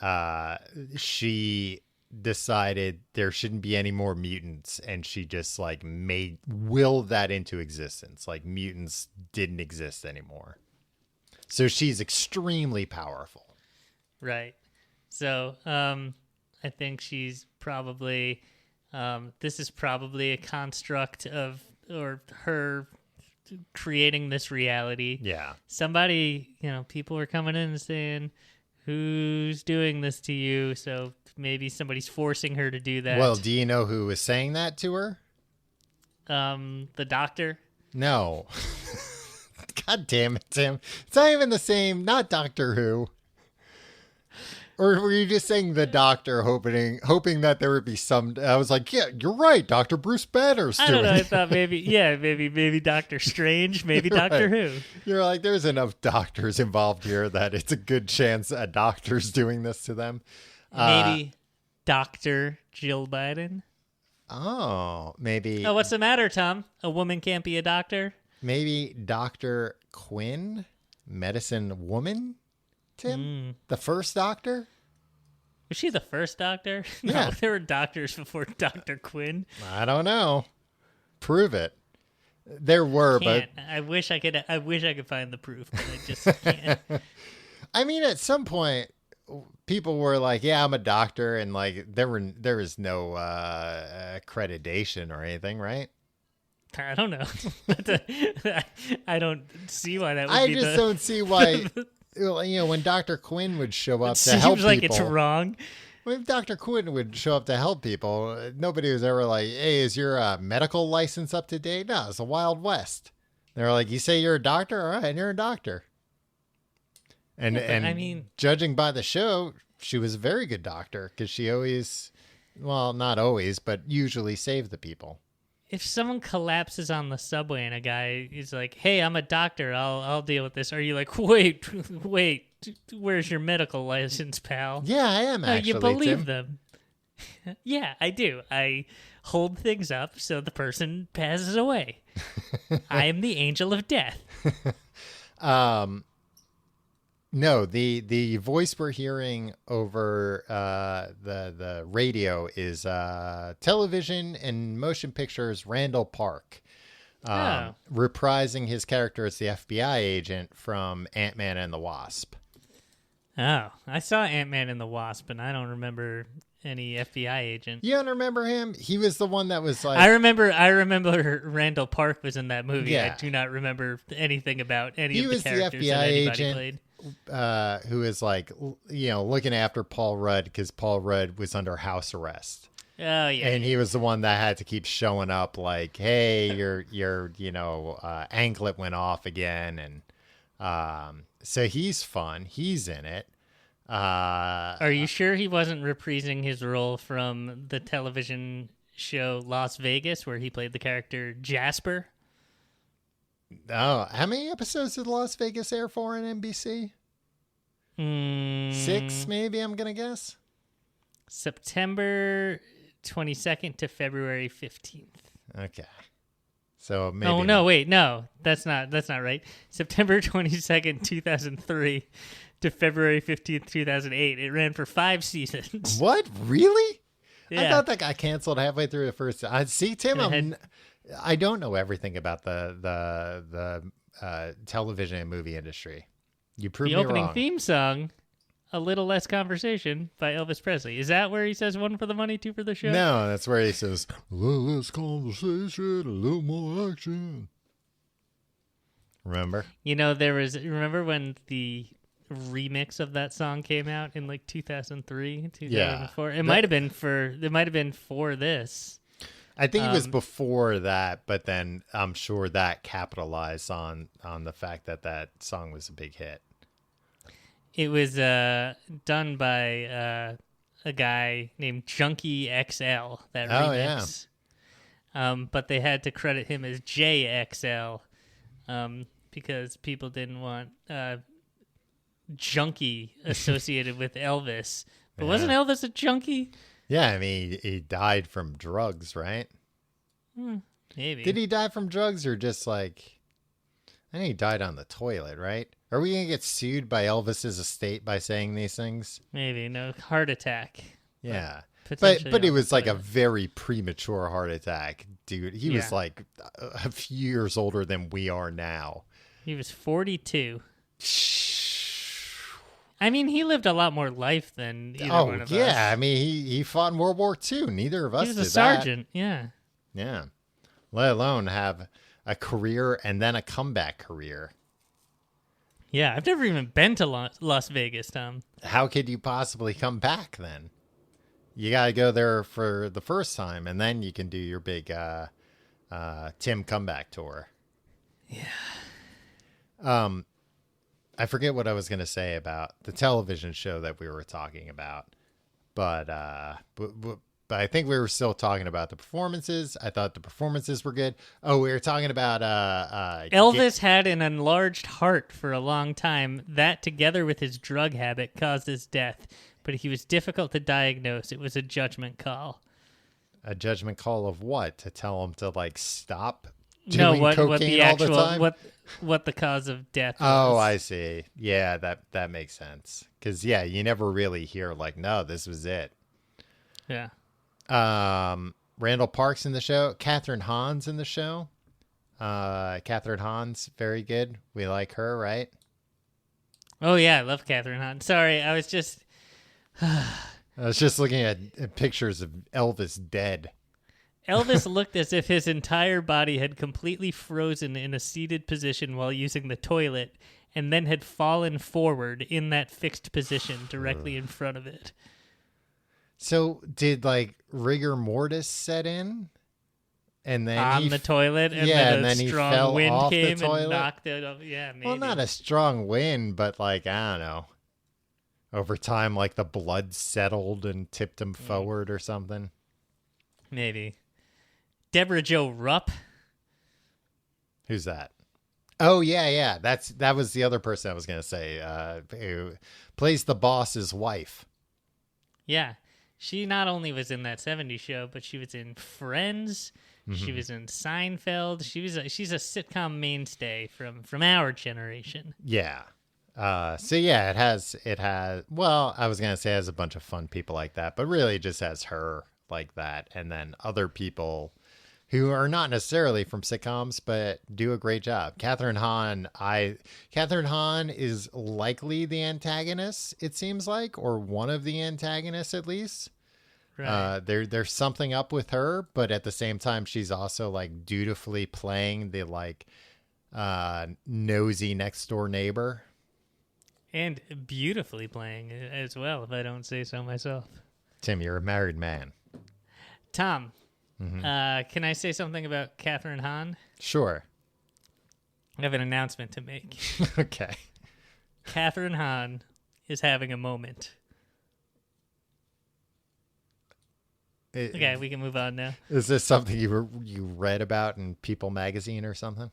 she decided there shouldn't be any more mutants, and she just like willed that into existence. Like mutants didn't exist anymore. So she's extremely powerful. Right. So I think she's probably this is probably a construct of or her creating this reality. Yeah. Somebody, people are coming in and saying, who's doing this to you? So maybe somebody's forcing her to do that. Well, do you know who was saying that to her? The doctor? No. God damn it, Tim. It's not even the same. Not Doctor Who. Or were you just saying the doctor, hoping that there would be some? I was like, yeah, you're right. Dr. Bruce Banner's doing it. I don't know. I thought maybe Doctor Strange, maybe Doctor Who. You're like, there's enough doctors involved here that it's a good chance a doctor's doing this to them. Maybe Dr. Jill Biden. Oh, maybe. Oh, what's the matter, Tom? A woman can't be a doctor? Maybe Dr. Quinn, medicine woman? Tim? The first doctor? Was she the first doctor? No, Yeah. There were doctors before Dr. Quinn. I don't know. Prove it. There were, Can't. but I wish I could find the proof, but I just can't. I mean, at some point, people were like, "Yeah, I'm a doctor," and like there was no accreditation or anything, right? I don't know. I don't see why that would I be just don't see why. When Dr. Quinn would show up to help seems like people, it's wrong. When Dr. Quinn would show up to help people, nobody was ever like, "Hey, is your medical license up to date?" No, it's the Wild West. They're like, "You say you're a doctor? All right, you're a doctor." And I mean, judging by the show, she was a very good doctor because she always, well, not always, but usually saved the people. if someone collapses on the subway and a guy is like, "Hey, I'm a doctor. I'll deal with this," are you like, "Wait, where's your medical license, pal?" Yeah, I am actually. You believe Tim. them? Yeah, I do. I hold things up so the person passes away. I am the angel of death. No, the voice we're hearing over the radio is television and motion pictures Randall Park, reprising his character as the FBI agent from Ant-Man and the Wasp. Oh, I saw Ant-Man and the Wasp, and I don't remember any FBI agent. You don't remember him? He was the one that was like... I remember Randall Park was in that movie. Yeah. I do not remember anything about any he of the was characters the FBI that anybody agent, played. who is like, looking after Paul Rudd because Paul Rudd was under house arrest. Oh yeah, And he was the one that had to keep showing up like, hey, your anklet went off again. And so he's fun. He's in it. Are you sure he wasn't reprising his role from the television show Las Vegas, where he played the character Jasper? Oh, how many episodes did Las Vegas air for on NBC? 6, maybe, I'm going to guess. September 22nd to February 15th. Okay. So maybe... Oh, no, wait, no. That's not right. September 22nd, 2003 to February 15th, 2008. It ran for 5 seasons. What? Really? Yeah. I thought that got canceled halfway through the first... see, Tim, I don't know everything about the television and movie industry. You proved me wrong. The opening theme song, "A Little Less Conversation" by Elvis Presley. Is that where he says 1 for the money, 2 for the show? No, that's where he says, "A little less conversation, a little more action." Remember? Remember when the remix of that song came out in like 2003, 2004? Yeah. It might have been for this. I think it was before that, but then I'm sure that capitalized on the fact that song was a big hit. It was done by a guy named Junkie XL, that remix. Yeah. But they had to credit him as JXL because people didn't want junkie associated with Elvis. But wasn't Elvis a junkie? Yeah, I mean, he died from drugs, right? Maybe. Did he die from drugs or just like... I think he died on the toilet, right? Are we going to get sued by Elvis's estate by saying these things? Maybe. No, heart attack. Yeah. Potentially But it on was the like a toilet. very premature heart attack, dude. He was Yeah. like a few years older than we are now. He was 42. I mean, he lived a lot more life than either one of us. Yeah. I mean, he fought in World War II. Neither of us He was did a sergeant. Yeah. that. Yeah. Let alone have a career and then a comeback career. Yeah. I've never even been to Las Vegas, Tom. How could you possibly come back then? You got to go there for the first time, and then you can do your big Tim comeback tour. Yeah. I forget what I was going to say about the television show that we were talking about, but I think we were still talking about the performances. I thought the performances were good. Oh, we were talking about Elvis had an enlarged heart for a long time. That, together with his drug habit, caused his death. But he was difficult to diagnose. It was a judgment call. A judgment call of what? To tell him to like stop No, doing what cocaine the actual all the time? what the cause of death was. Oh, I see. Yeah, that makes sense. Because yeah, you never really hear like, no, this was it. Yeah. Randall Park's in the show. Catherine Hahn's in the show. Catherine Hahn's very good. We like her, right? Oh yeah, I love Catherine Hahn. Sorry, I was just looking at pictures of Elvis dead. Elvis looked as if his entire body had completely frozen in a seated position while using the toilet, and then had fallen forward in that fixed position directly in front of it. So did like rigor mortis set in? And then On the toilet, and and then then a he strong fell wind off the came and toilet? knocked it off. Yeah, maybe. Well, not a strong wind, but like, I don't know. Over time, like the blood settled and tipped him forward or something. Maybe. Deborah Jo Rupp. Who's that? Oh, yeah. That was the other person I was going to say, who plays the boss's wife. Yeah. She not only was in that 70s show, but she was in Friends. She was in Seinfeld. She's a sitcom mainstay from our generation. Yeah. So yeah, it has, well, I was going to say it has a bunch of fun people like that, but really it just has her like that. And then other people who are not necessarily from sitcoms, but do a great job. Catherine Hahn is likely the antagonist, it seems like, or one of the antagonists at least. Right. There's something up with her, but at the same time, she's also like dutifully playing the like nosy next door neighbor. And beautifully playing as well, if I don't say so myself. Tim, you're a married man. Tom, can I say something about Catherine Hahn? Sure. I have an announcement to make. Okay. Catherine Hahn is having a moment. Okay, we can move on now. Is this something you read about in People magazine or something?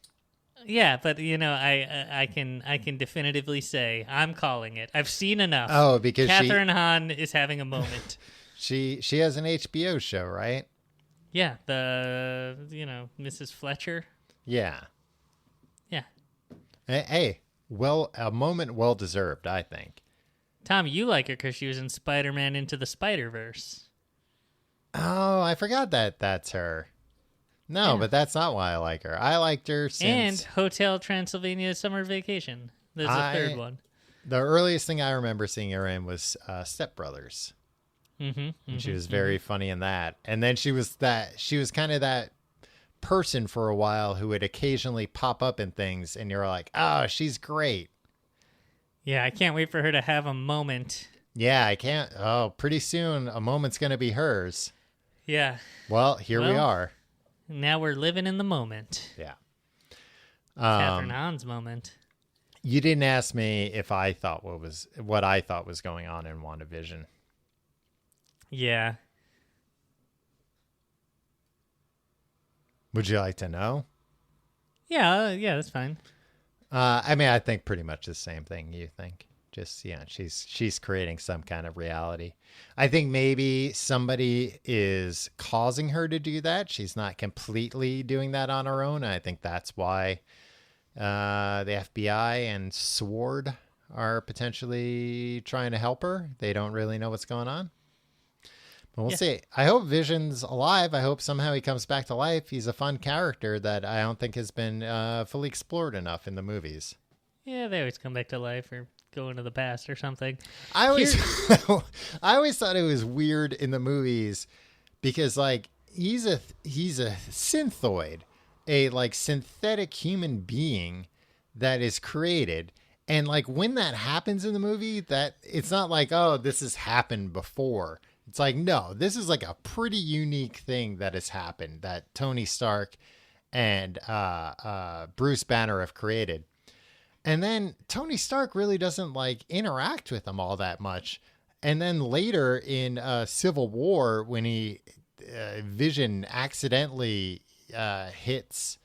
Yeah, but I can definitively say I'm calling it. I've seen enough. Oh, because Catherine Hahn is having a moment. she has an HBO show, right? Yeah, the Mrs. Fletcher. Yeah. Yeah. Hey, well, a moment well deserved, I think. Tom, you like her because she was in Spider-Man Into the Spider-Verse. Oh, I forgot that's her. No, Yeah. but that's not why I like her. I liked her since... And Hotel Transylvania Summer Vacation. There's a third one. The earliest thing I remember seeing her in was Step Brothers. And she was very funny in that. And then she was kind of that person for a while who would occasionally pop up in things, and you're like, oh, she's great. Yeah, I can't wait for her to have a moment. Yeah, I can't. Oh, pretty soon a moment's going to be hers. Yeah. Well, here we are. Now we're living in the moment. Yeah. Catherine Hahn's moment. You didn't ask me if I thought what I thought was going on in WandaVision. Yeah. Would you like to know? Yeah, that's fine. I mean, I think pretty much the same thing you think. Just, she's creating some kind of reality. I think maybe somebody is causing her to do that. She's not completely doing that on her own. And I think that's why the FBI and SWORD are potentially trying to help her. They don't really know what's going on. But we'll see. I hope Vision's alive. I hope somehow he comes back to life. He's a fun character that I don't think has been fully explored enough in the movies. Yeah, they always come back to life or go into the past or something. I always thought it was weird in the movies because like he's a synthoid, a like synthetic human being that is created. And like when that happens in the movie, that it's not like, oh, this has happened before. It's like, no, this is like a pretty unique thing that has happened that Tony Stark and Bruce Banner have created. And then Tony Stark really doesn't like interact with them all that much. And then later in Civil War, when Vision accidentally hits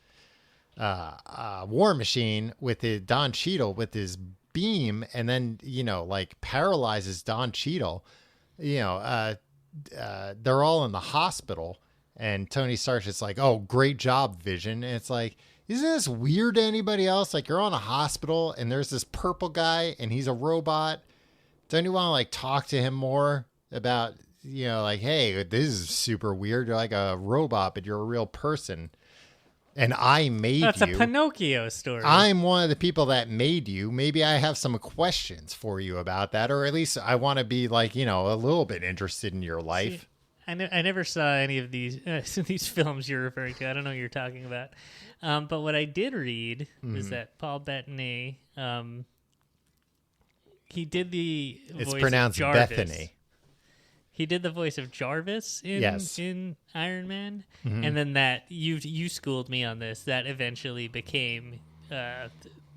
War Machine with Don Cheadle with his beam, and then like paralyzes Don Cheadle. They're all in the hospital, and Tony Stark's just like, "Oh, great job, Vision." And it's like, isn't this weird to anybody else? Like, you're on a hospital and there's this purple guy and he's a robot. Don't you want to like talk to him more about, like, hey, this is super weird. You're like a robot, but you're a real person. And I made That's you. That's a Pinocchio story. I'm one of the people that made you. Maybe I have some questions for you about that, or at least I want to be like, a little bit interested in your life. See, I never saw any of these films you're referring to. I don't know what you're talking about. But what I did read was that Paul Bettany, he did the voice of Jarvis. It's pronounced Bethany. He did the voice of Jarvis in Iron Man, and then that you schooled me on this. That eventually became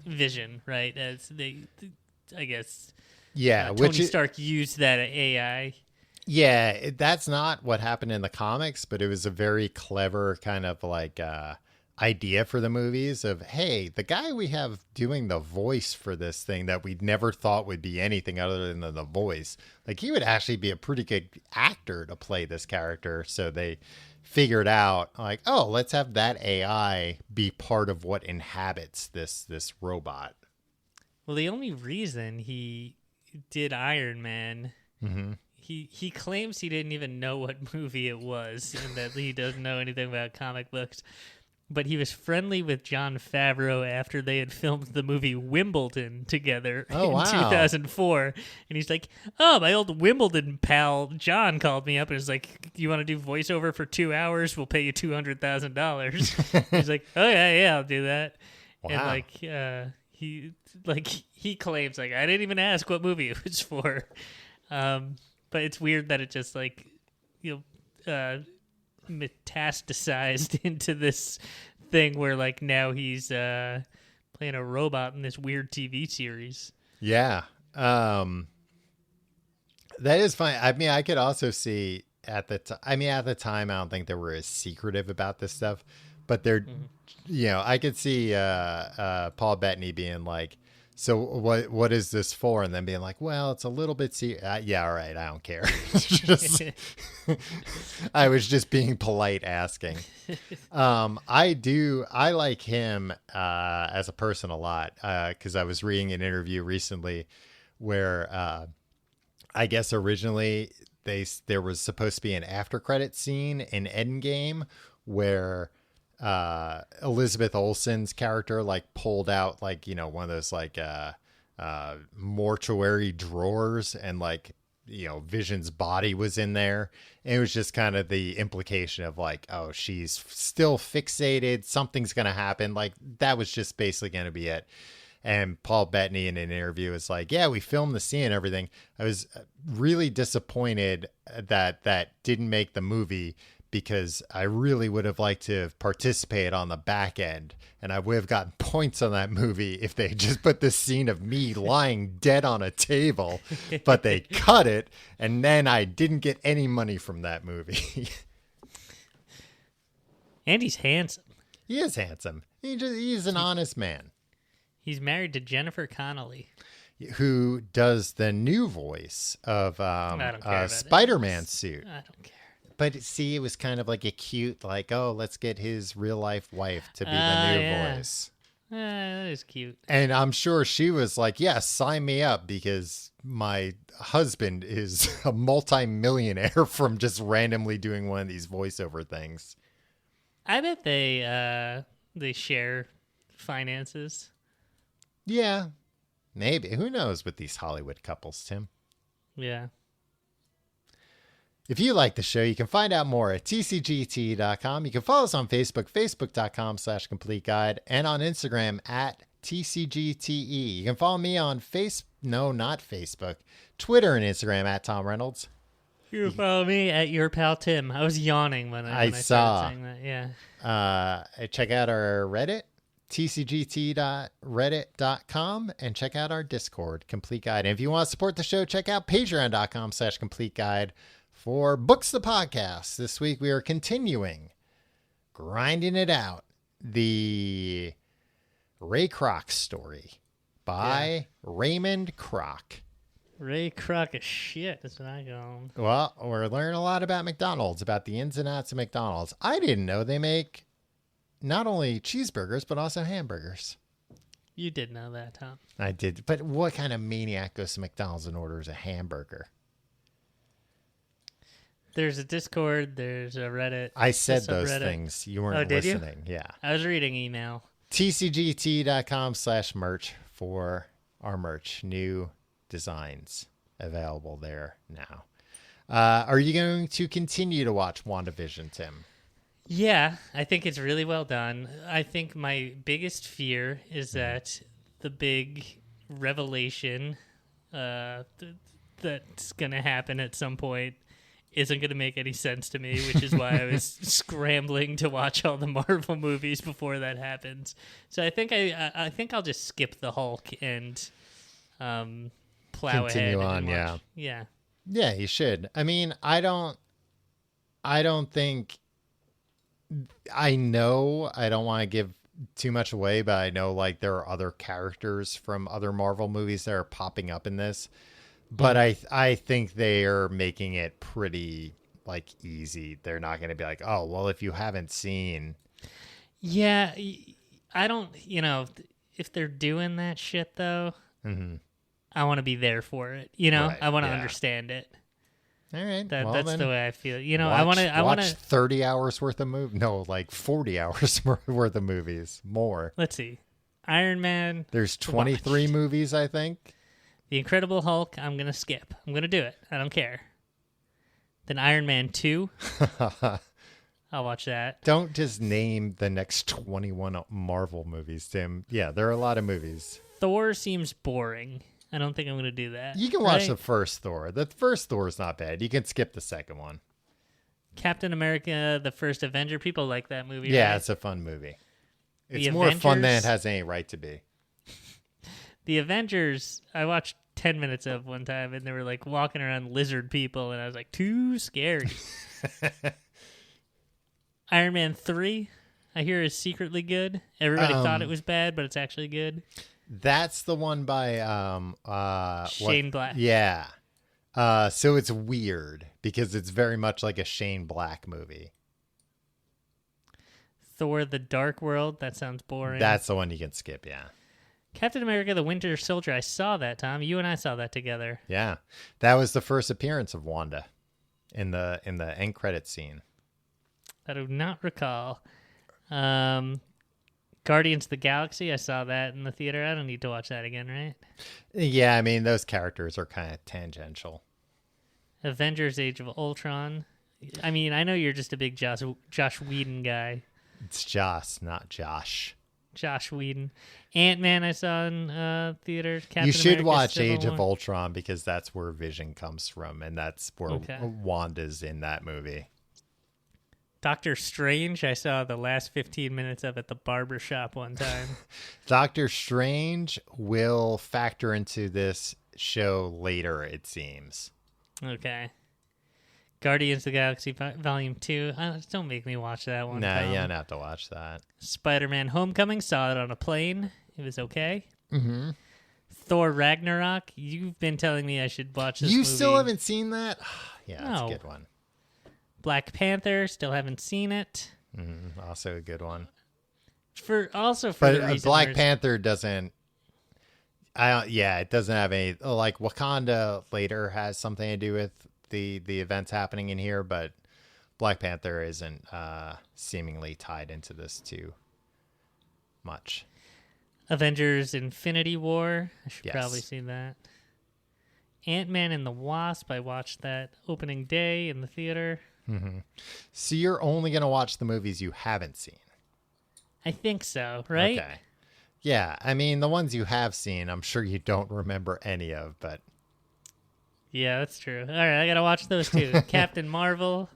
Vision, right? As I guess, Tony Stark used that AI. Yeah, that's not what happened in the comics, but it was a very clever kind of like idea for the movies of, hey, the guy we have doing the voice for this thing that we never thought would be anything other than the voice, like he would actually be a pretty good actor to play this character. So they figured out like, oh, let's have that AI be part of what inhabits this robot. Well, the only reason he did Iron Man, he claims he didn't even know what movie it was and that he doesn't know anything about comic books. But he was friendly with Jon Favreau after they had filmed the movie Wimbledon together in 2004. And he's like, oh, my old Wimbledon pal John called me up and was like, you want to do voiceover for 2 hours? We'll pay you $200,000. He's like, oh, yeah, I'll do that. Wow. And he claims like, I didn't even ask what movie it was for. But it's weird that it just like, metastasized into this thing where like now he's playing a robot in this weird TV series. Yeah. That is fine. I mean, I could also see at the time, I don't think they were as secretive about this stuff, but they're, I could see Paul Bettany being like, so what is this for? And then being like, well, it's a little bit yeah, all right, I don't care. I was just being polite asking. I like him as a person a lot because I was reading an interview recently where I guess originally there was supposed to be an after credit scene in Endgame where Elizabeth Olsen's character like pulled out like, one of those like mortuary drawers and like, Vision's body was in there. And it was just kind of the implication of like, oh, she's still fixated. Something's going to happen. Like that was just basically going to be it. And Paul Bettany in an interview is like, yeah, we filmed the scene and everything. I was really disappointed that didn't make the movie because I really would have liked to have participated on the back end. And I would have gotten points on that movie if they just put this scene of me lying dead on a table, but they cut it. And then I didn't get any money from that movie. And he's handsome. He is handsome. He's an honest man. He's married to Jennifer Connelly. who does the new voice of Spider-Man suit. I don't care. But see, it was kind of like a cute, like, oh, let's get his real life wife to be the new voice. That is cute. And I'm sure she was like, yes, sign me up, because my husband is a multi-millionaire from just randomly doing one of these voiceover things. I bet they share finances. Yeah, maybe. Who knows with these Hollywood couples, Tim? Yeah. If you like the show, you can find out more at tcgt.com. You can follow us on Facebook, facebook.com/complete guide, and on Instagram at tcgte. You can follow me on not Facebook, Twitter and Instagram at Tom Reynolds. You can follow me at your pal Tim. I was yawning when I saw. started saying that. Yeah. Check out our Reddit, tcgt.reddit.com, and check out our Discord, Complete Guide. And if you want to support the show, check out patreon.com/complete guide. For Books the Podcast, this week we are continuing grinding it out. The Ray Kroc story by Raymond Kroc. Ray Kroc is shit, that's what I call him. Well, we're learning a lot about McDonald's, about the ins and outs of McDonald's. I didn't know they make not only cheeseburgers, but also hamburgers. You did know that, Tom. I did. But what kind of maniac goes to McDonald's and orders a hamburger? There's a Discord, there's a Reddit. I said those things. You weren't listening. You? Yeah. I was reading email. tcgt.com/merch for our merch. New designs available there now. Are you going to continue to watch WandaVision, Tim? Yeah, I think it's really well done. I think my biggest fear is that the big revelation that's going to happen at some point isn't going to make any sense to me, which is why I was scrambling to watch all the Marvel movies before that happens. So I think I'll just skip the Hulk and plow continue ahead on. and Yeah, you should. I mean, I don't think. I know I don't want to give too much away, but I know like there are other characters from other Marvel movies that are popping up in this. But I think they are making it pretty like easy. They're not going to be like, oh, well, if you haven't seen. Yeah, I don't, if they're doing that shit though, I want to be there for it. Right, I want to understand it. All right. That's the way I feel. I want to 30 hours worth of movies. No, like 40 hours worth of movies. More. Let's see. Iron Man. There's 23 movies, I think. The Incredible Hulk, I'm going to skip. I'm going to do it. I don't care. Then Iron Man 2. I'll watch that. Don't just name the next 21 Marvel movies, Tim. Yeah, there are a lot of movies. Thor seems boring. I don't think I'm going to do that. You can watch the first Thor. The first Thor is not bad. You can skip the second one. Captain America, the First Avenger. People like that movie, Yeah, right? It's a fun movie. It's more fun than it has any right to be. The Avengers, I watched 10 minutes of one time, and they were like walking around lizard people, and I was like, too scary. Iron Man 3, I hear is secretly good. Everybody thought it was bad, but it's actually good. That's the one by Shane Black. Yeah. So it's weird because it's very much like a Shane Black movie. Thor: The Dark World, that sounds boring. That's the one you can skip, yeah. Captain America: The Winter Soldier, I saw that, Tom. You and I saw that together. Yeah. That was the first appearance of Wanda in the end credit scene. I do not recall. Guardians of the Galaxy, I saw that in the theater. I don't need to watch that again, right? Yeah, I mean, those characters are kind of tangential. Avengers: Age of Ultron. I mean, I know you're just a big Josh Whedon guy. It's Josh, not Josh. Josh Whedon. Ant-Man I saw in theater. Captain you should America watch Civil Age War. of Ultron because that's where Vision comes from, and that's where Wanda's in that movie. Doctor Strange, I saw the last 15 minutes of at the barber shop one time. Doctor Strange will factor into this show later, it seems. Okay. Guardians of the Galaxy Volume 2. Don't make me watch that one. No, you don't have to watch that. Spider-Man Homecoming, saw it on a plane. It was okay. Mm-hmm. Thor Ragnarok. You've been telling me I should watch this You movie. still haven't seen that? Yeah, that's No. a good one. Black Panther. Still haven't seen it. Also a good one. For the reason Black Panther doesn't. It doesn't have any. Like Wakanda later has something to do with the events happening in here, but Black Panther isn't seemingly tied into this too much. Avengers: Infinity War. I should Yes. probably see that. Ant-Man and the Wasp. I watched that opening day in the theater. So you're only going to watch the movies you haven't seen. I think so, right? Okay. Yeah, I mean, the ones you have seen, I'm sure you don't remember any of, but... Yeah, that's true. All right, I got to watch those too. Captain Marvel.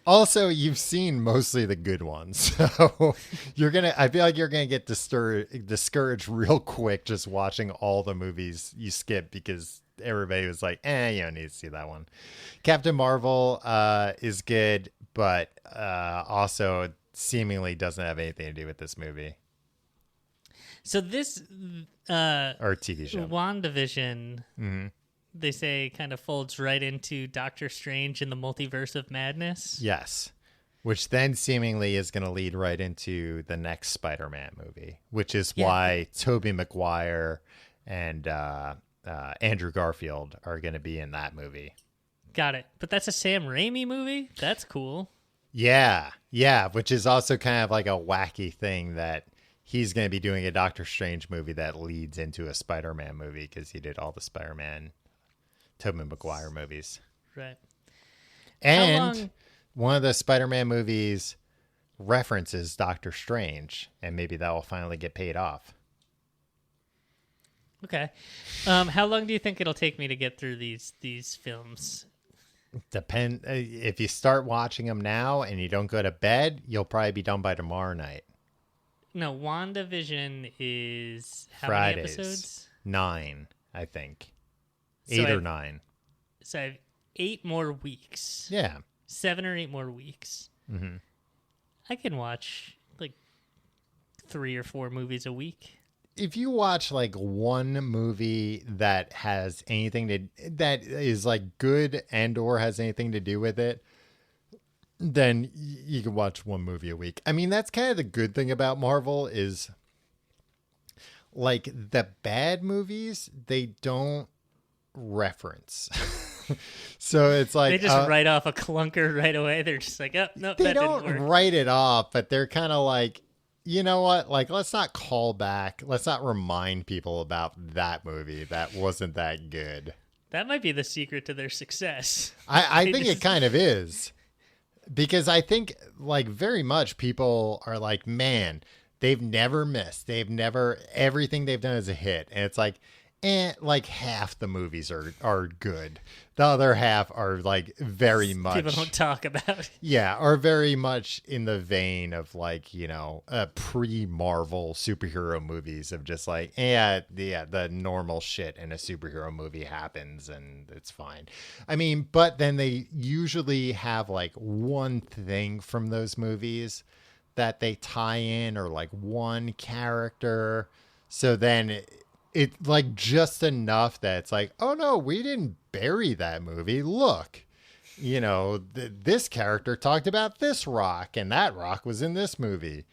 Also, you've seen mostly the good ones, so I feel like you're going to get discouraged real quick just watching all the movies you skip because everybody was like, you don't need to see that one. Captain Marvel is good, but also seemingly doesn't have anything to do with this movie. So this or TV show. WandaVision, they say kind of folds right into Doctor Strange in the Multiverse of Madness. Yes. Which then seemingly is going to lead right into the next Spider-Man movie, which is why Tobey Maguire and Andrew Garfield are going to be in that movie. Got it. But that's a Sam Raimi movie? That's cool. Yeah, which is also kind of like a wacky thing that he's going to be doing a Doctor Strange movie that leads into a Spider-Man movie because he did all the Spider-Man Tobey Maguire movies. Right. And one of the Spider-Man movies references Doctor Strange, and maybe that will finally get paid off. Okay. How long do you think it'll take me to get through these films? If you start watching them now and you don't go to bed, you'll probably be done by tomorrow night. No, WandaVision is how Fridays. many episodes? 9, I think. So 8 or 9. So I have 8 more weeks. Yeah. 7 or 8 more weeks. Mm-hmm. I can watch like 3 or 4 movies a week. If you watch like one movie that has that is like good and or has anything to do with it, then you can watch one movie a week. I mean, that's kind of the good thing about Marvel is like the bad movies, they don't reference. So it's like they just write off a clunker right away. They're just like, oh, no, they that don't didn't work. write it off, but they're kind of like, you know what? Like, let's not call back. Let's not remind people about that movie. That wasn't that good. That might be the secret to their success. I think it kind of is. Because I think, like, very much people are like, man, they've never missed. Everything they've done is a hit. And it's like, like half the movies are good. The other half are like very much people don't talk about. Yeah, are very much in the vein of like, you know, pre-Marvel superhero movies of just like, the normal shit in a superhero movie happens and it's fine. I mean, but then they usually have like one thing from those movies that they tie in or like one character. So then it's like just enough that it's like, oh no, we didn't bury that movie. Look, you know, this character talked about this rock and that rock was in this movie.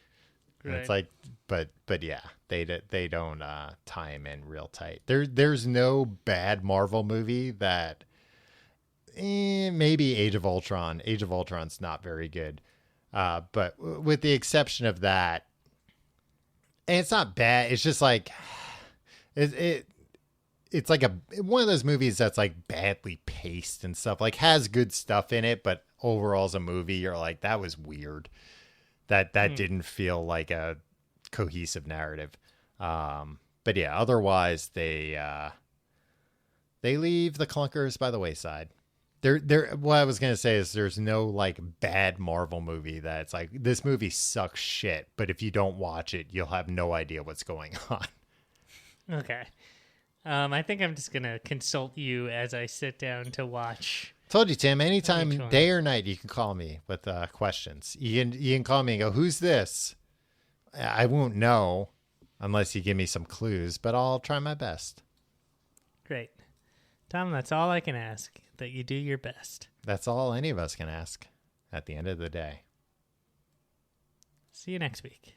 Right. And it's like, but yeah, they don't tie him in real tight. There's no bad Marvel movie that maybe Age of Ultron. Age of Ultron's not very good. But with the exception of that, and it's not bad. It's just like, it's like one of those movies that's like badly paced and stuff, like has good stuff in it, but overall as a movie, you're like, that was weird. That didn't feel like a cohesive narrative. But yeah, otherwise they leave the clunkers by the wayside. What I was going to say is there's no like bad Marvel movie that's like, this movie sucks shit, but if you don't watch it, you'll have no idea what's going on. Okay. I think I'm just going to consult you as I sit down to watch. Told you, Tim, anytime, day or night, you can call me with questions. You can call me and go, who's this? I won't know unless you give me some clues, but I'll try my best. Great. Tom, that's all I can ask, that you do your best. That's all any of us can ask at the end of the day. See you next week.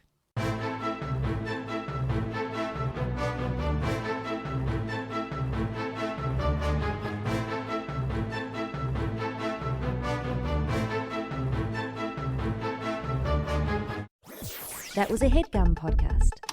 That was a HeadGum podcast.